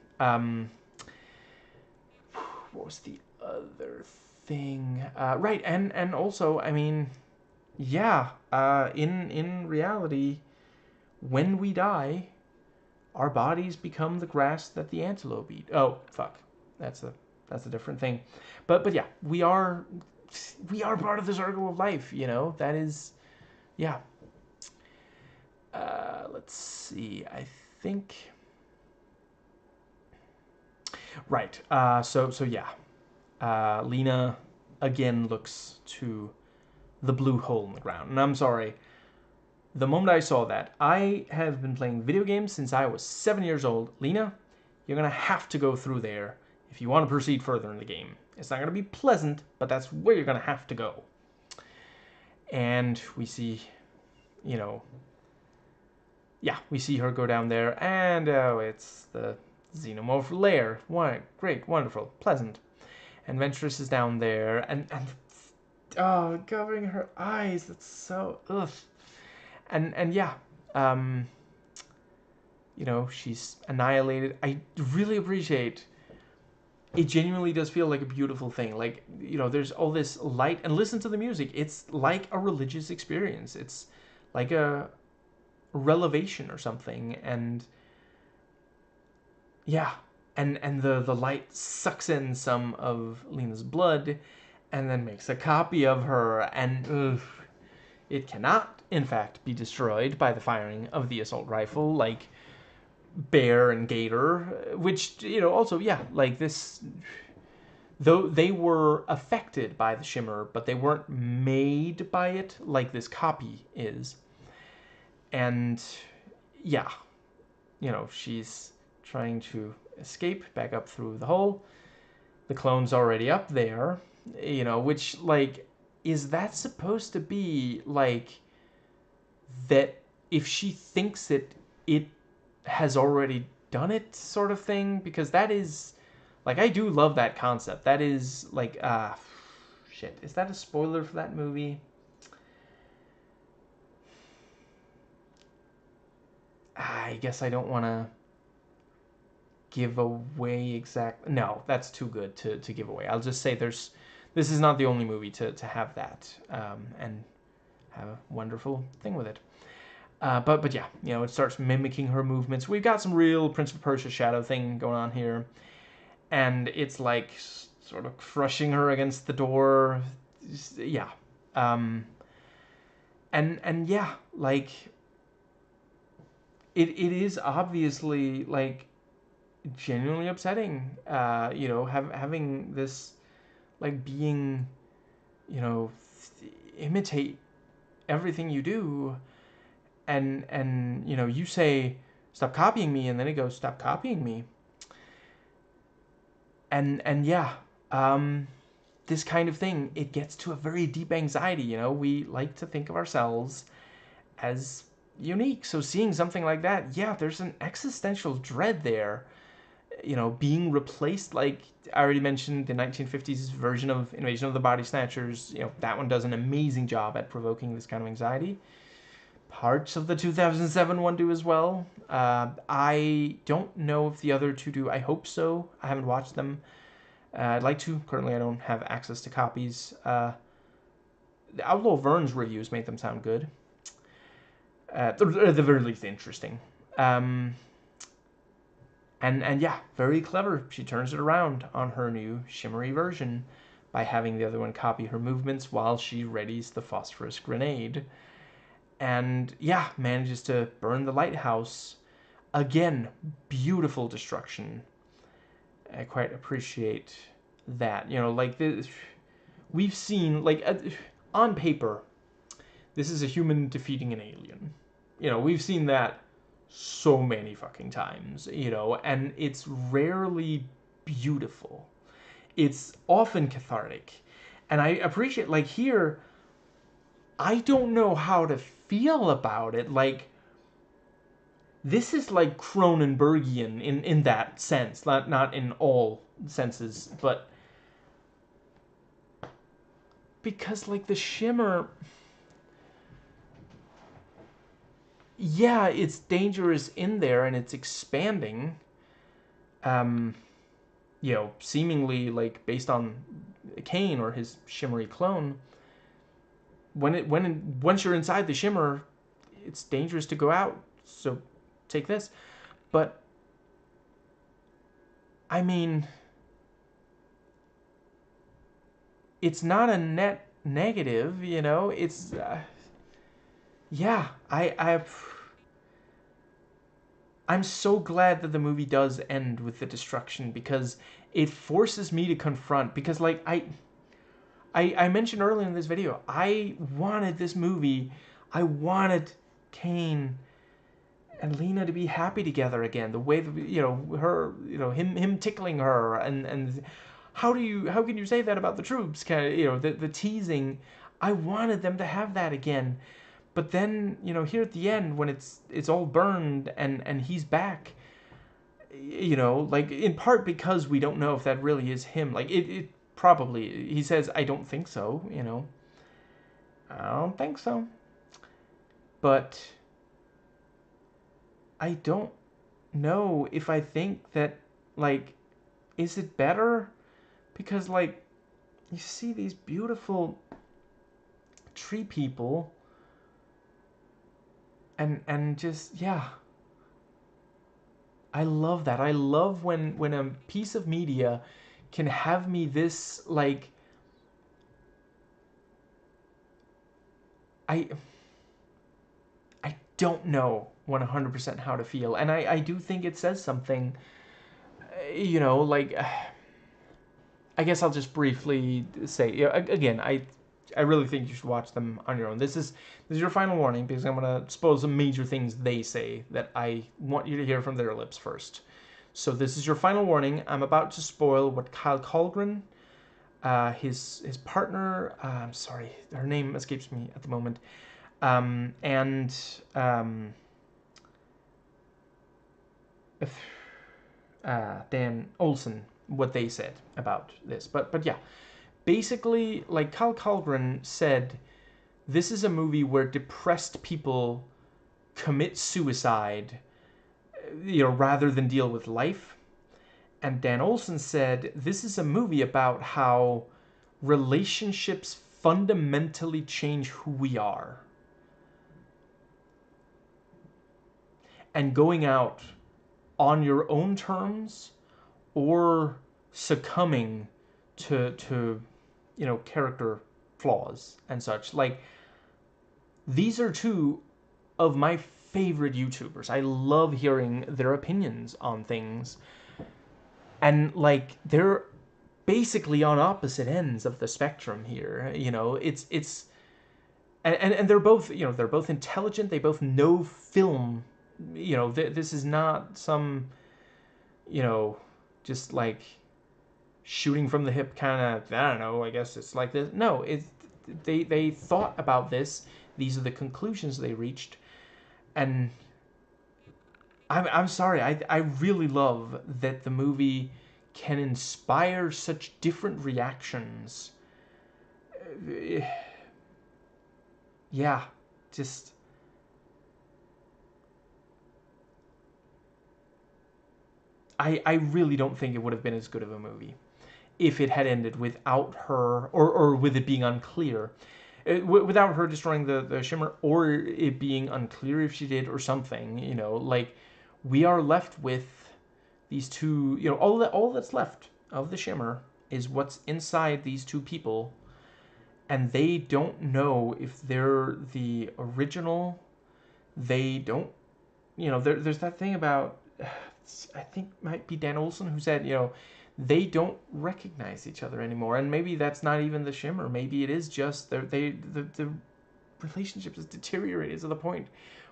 What was the other thing? Right, and also, I mean, yeah, in reality, when we die, our bodies become the grass that the antelope eat. Oh, fuck, that's a different thing. But yeah, we are part of the circle of life. That is, yeah. Let's see. I think. Right. So yeah. Lena again looks to the blue hole in the ground, and I'm sorry. The moment I saw that, I have been playing video games since I was 7 years old. Lena, you're gonna have to go through there if you want to proceed further in the game. It's not gonna be pleasant, but that's where you're gonna have to go. And we see, you know, yeah, we see her go down there, and oh, it's the xenomorph lair. Great, wonderful, pleasant. And Ventress is down there, and oh, covering her eyes. That's so ugh. And yeah, you know, she's annihilated. I really appreciate. It genuinely does feel like a beautiful thing. Like, you know, there's all this light, and listen to the music. It's like a religious experience. It's like a relevation or something, and yeah, and the light sucks in some of Lena's blood, and then makes a copy of her, and ugh, it cannot, in fact, be destroyed by the firing of the assault rifle, like Bear and Gator, which, you know, also, yeah, like this, though they were affected by the shimmer, but they weren't made by it like this copy is. And yeah, you know, she's trying to escape back up through the hole. The clone's already up there, you know, which, like, is that supposed to be, like, that if she thinks it has already done it sort of thing? Because that is, like, I do love that concept. That is, like, shit, is that a spoiler for that movie? I guess I don't want to give away exact. No, that's too good to give away. I'll just say this is not the only movie to have that, and have a wonderful thing with it. But yeah, you know, it starts mimicking her movements. We've got some real Prince of Persia shadow thing going on here, and it's like sort of crushing her against the door. Yeah, and yeah, like it is obviously like genuinely upsetting. You know, having this like being, you know, imitate everything you do, and you know, you say stop copying me, and then it goes stop copying me. And yeah, this kind of thing, it gets to a very deep anxiety. You know, we like to think of ourselves as unique, so seeing something like that, yeah, there's an existential dread there. You know, being replaced, like I already mentioned, the 1950s version of Invasion of the Body Snatchers. You know, that one does an amazing job at provoking this kind of anxiety. Parts of the 2007 one do as well. I don't know if the other two do. I hope so. I haven't watched them. I'd like to. Currently, I don't have access to copies. The Outlaw Vern's reviews made them sound good. At the very least, interesting. And yeah, very clever. She turns it around on her new shimmery version by having the other one copy her movements while she readies the phosphorus grenade. And yeah, manages to burn the lighthouse. Again, beautiful destruction. I quite appreciate that. You know, like this, we've seen, like, on paper, this is a human defeating an alien. You know, we've seen that so many fucking times, you know, and it's rarely beautiful. It's often cathartic. And I appreciate, like, here, I don't know how to feel about it. Like, this is like Cronenbergian in that sense, not in all senses, but because, like, the shimmer, yeah, it's dangerous in there and it's expanding, you know, seemingly, like, based on Kane or his shimmery clone. Once you're inside the shimmer, it's dangerous to go out. So take this. But I mean, it's not a net negative, you know. It's yeah, I'm so glad that the movie does end with the destruction, because it forces me to confront, because, like, I mentioned earlier in this video, I wanted this movie, I wanted Kane and Lena to be happy together again. The way that, you know, her, you know, him tickling her, and how can you say that about the troops? Kind of, you know, the teasing. I wanted them to have that again. But then, you know, here at the end, when it's all burned and he's back, you know, like, in part because we don't know if that really is him. Like, it probably, he says, I don't think so, you know. I don't think so. But I don't know if I think that, like, is it better? Because, like, you see these beautiful tree people and just, yeah, I love that. I love when a piece of media can have me this, like, I I don't know 100% how to feel, and I do think it says something, you know, like, I guess I'll just briefly say, you know, again, I really think you should watch them on your own. This is your final warning, because I'm going to spoil some major things they say that I want you to hear from their lips first. So this is your final warning. I'm about to spoil what Kyle Colgren, his partner, I'm sorry, her name escapes me at the moment, and Dan Olsen, what they said about this. But yeah, basically, like, Kyle Colgren said, this is a movie where depressed people commit suicide, you know, rather than deal with life. And Dan Olsen said, this is a movie about how relationships fundamentally change who we are. And going out on your own terms or succumbing to you know, character flaws and such. Like, these are two of my favorite YouTubers. I love hearing their opinions on things. And, like, they're basically on opposite ends of the spectrum here. You know, it's and they're both, you know, they're both intelligent. They both know film. You know, this is not some, you know, just like shooting from the hip kind of, I don't know, I guess it's like this. No, they thought about this. These are the conclusions they reached. And I'm sorry, I really love that the movie can inspire such different reactions. Yeah, just, I really don't think it would have been as good of a movie if it had ended without her, or with it being unclear. Without her destroying the shimmer, or it being unclear if she did or something, you know, like, we are left with these two, you know, all that's left of the shimmer is what's inside these two people, and they don't know if they're the original. They don't, you know, there's that thing about, I think it might be Dan Olsen who said, you know, they don't recognize each other anymore. And maybe that's not even the shimmer. Maybe it is just the relationship is deteriorated to the point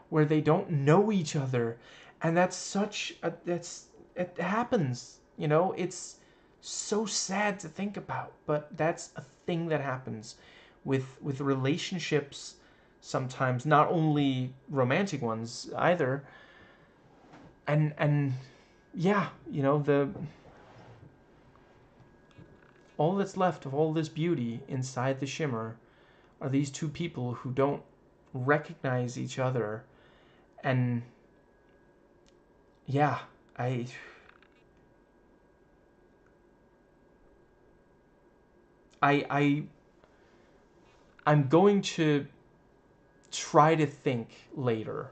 where they don't know each other. And that's such a, it happens, you know, it's so sad to think about, but that's a thing that happens with relationships sometimes, not only romantic ones either. And yeah, you know, the all that's left of all this beauty inside the shimmer are these two people who don't recognize each other. And yeah, I I'm going to try to think later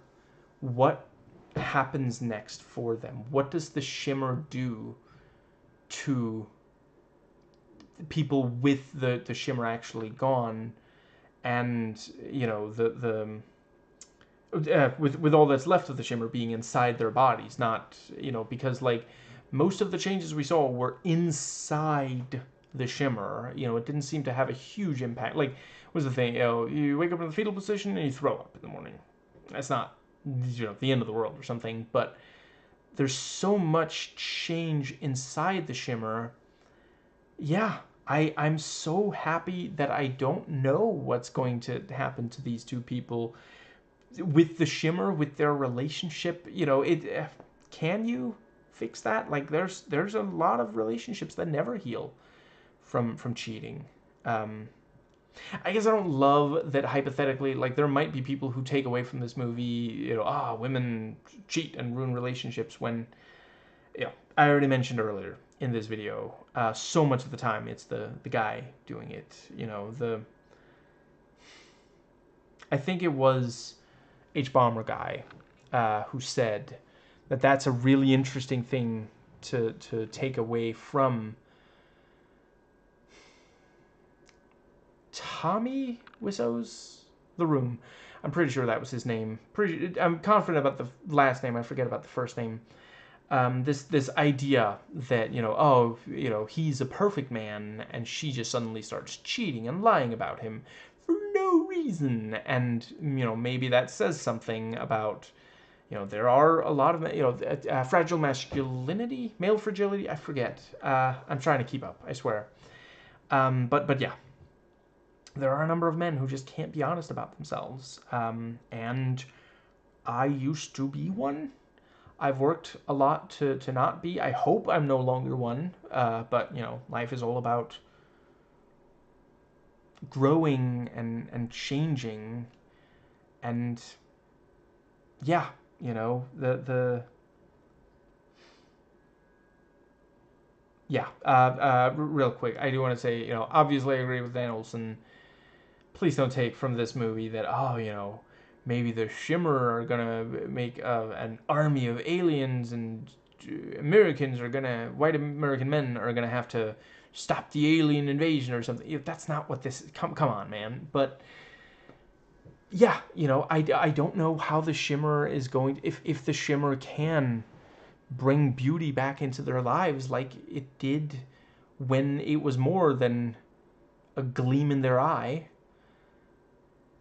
what happens next for them. What does the shimmer do to people with the shimmer actually gone, and, you know, the with all that's left of the shimmer being inside their bodies, not, you know, because, like, most of the changes we saw were inside the shimmer. You know, it didn't seem to have a huge impact. Like, what's the thing? You know, you wake up in the fetal position and you throw up in the morning. That's not, you know, the end of the world or something. But there's so much change inside the shimmer. Yeah, I'm so happy that I don't know what's going to happen to these two people with the Shimmer, with their relationship. You know, can you fix that? Like, there's a lot of relationships that never heal from cheating. I guess I don't love that hypothetically, like, there might be people who take away from this movie, you know, women cheat and ruin relationships when, you know, I already mentioned earlier in this video, so much of the time it's the guy doing it, you know, I think it was H-Bomber guy who said that that's a really interesting thing to take away from Tommy Wiseau's The Room. I'm pretty sure that was his name. I'm confident about the last name. I forget about the first name. This idea that, you know, oh, you know, he's a perfect man, and she just suddenly starts cheating and lying about him for no reason, and, you know, maybe that says something about, you know, there are a lot of, you know, fragile masculinity, male fragility. I forget. I'm trying to keep up, I swear. But yeah, there are a number of men who just can't be honest about themselves, and I used to be one. I've worked a lot to not be. I hope I'm no longer one, but, you know, life is all about growing and changing, and yeah, you know, yeah, real quick, I do want to say, you know, obviously I agree with Dan Olson. Please don't take from this movie that, oh, you know, maybe the Shimmer are gonna make an army of aliens, and white American men are gonna have to stop the alien invasion or something. That's not what this. Come on, man. But yeah, you know, I don't know how the Shimmer is going to, if the Shimmer can bring beauty back into their lives like it did when it was more than a gleam in their eye.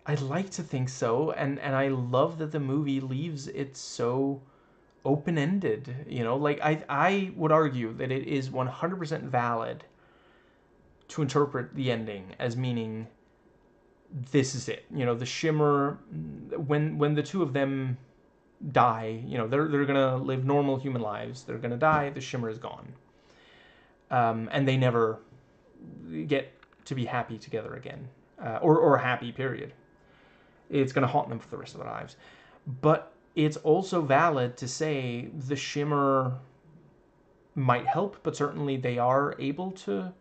I'd like to think so, and I love that the movie leaves it so open-ended. You know, like, I would argue that it is 100% valid to interpret the ending as meaning this is it. You know, the Shimmer, when the two of them die, you know, they're gonna live normal human lives. They're gonna die. The Shimmer is gone, and they never get to be happy together again, or happy. Period. It's going to haunt them for the rest of their lives. But it's also valid to say the Shimmer might help, but certainly they are able to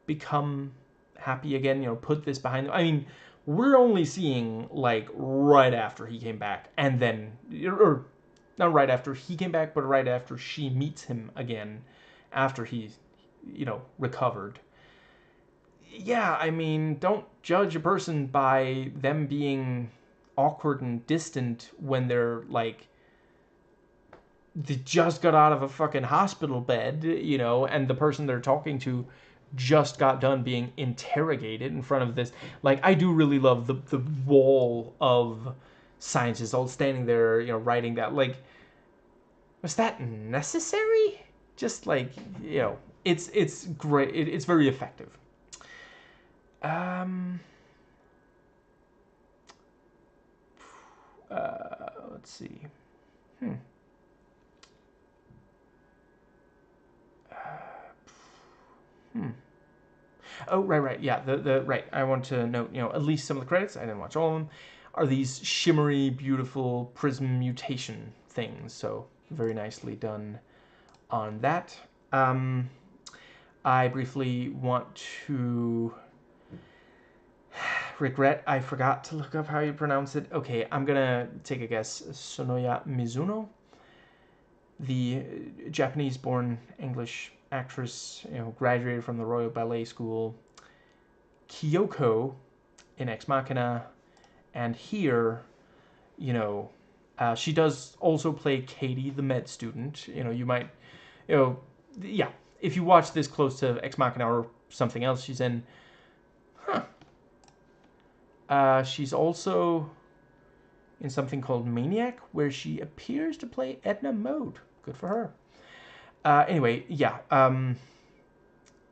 become happy again, you know, put this behind them. I mean, we're only seeing, like, right after he came back, and then, or not right after he came back, but right after she meets him again, after he's, you know, recovered. Yeah, I mean, don't judge a person by them being awkward and distant when they're, like, they just got out of a fucking hospital bed, you know, and the person they're talking to just got done being interrogated in front of this. Like, I do really love the wall of scientists all standing there, you know, writing that. Like, was that necessary? Just, like, you know, it's great. It's very effective. Um, let's see. Oh, right. Yeah, the right. I want to note, you know, at least some of the credits, I didn't watch all of them, are these shimmery, beautiful prism mutation things. So very nicely done on that. I briefly want to regret I forgot to look up how you pronounce it. Okay, I'm gonna take a guess. Sonoya Mizuno, the Japanese-born English actress, you know, graduated from the Royal Ballet School. Kyoko in Ex Machina, and here, you know, she does also play Katie, the med student. You know, you might, you know, yeah, if you watch this close to Ex Machina or something else she's in, she's also in something called Maniac, where she appears to play Edna Mode. Good for her. Anyway, yeah.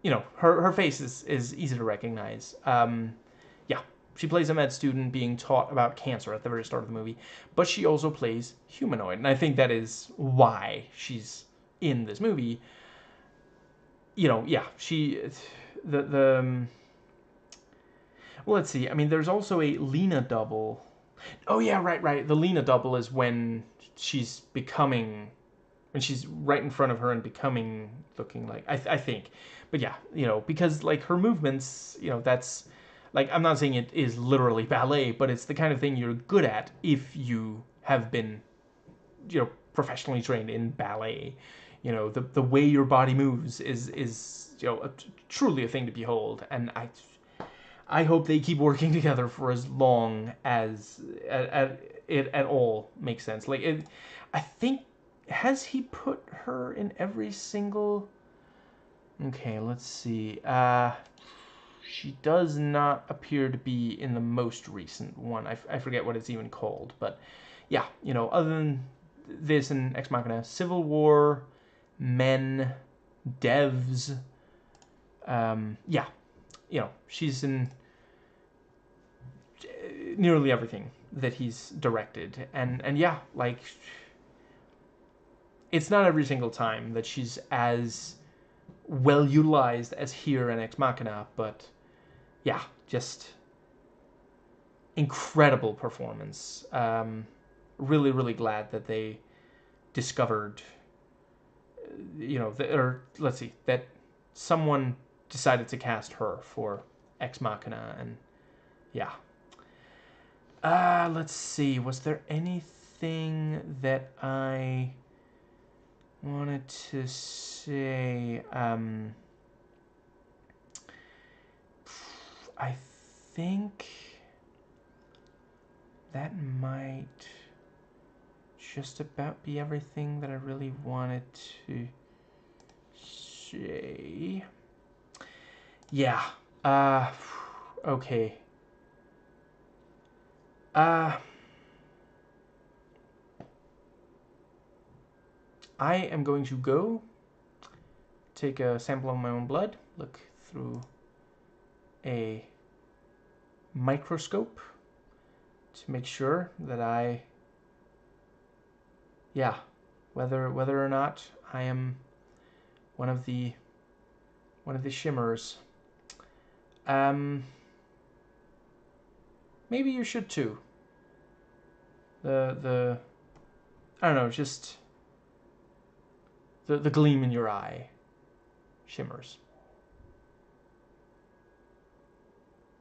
you know, her face is easy to recognize. Yeah, she plays a med student being taught about cancer at the very start of the movie, but she also plays humanoid, and I think that is why she's in this movie. You know, yeah, the well, let's see. I mean, there's also a Lena double. Oh yeah, right. The Lena double is when she's becoming, when she's right in front of her and becoming, looking like, I think. But yeah, you know, because like her movements, you know, that's like, I'm not saying it is literally ballet, but it's the kind of thing you're good at if you have been, you know, professionally trained in ballet. You know, the way your body moves is you know, truly a thing to behold, and I hope they keep working together for as long as it at all makes sense. Like, I think, has he put her in every single? Okay, let's see. She does not appear to be in the most recent one. I forget what it's even called, but yeah, you know, other than this and Ex Machina, Civil War, Men, Devs, yeah, you know, she's in nearly everything that he's directed, and yeah, like, it's not every single time that she's as well utilized as here in Ex Machina, but yeah, just incredible performance. Really glad that they discovered, you know, or let's see, that someone decided to cast her for Ex Machina, and yeah. Let's see, was there anything that I wanted to say? I think that might just about be everything that I really wanted to say. Yeah. Okay. I am going to go take a sample of my own blood, look through a microscope to make sure that yeah, whether or not I am one of the shimmers. Maybe you should too. The I don't know, just the gleam in your eye shimmers.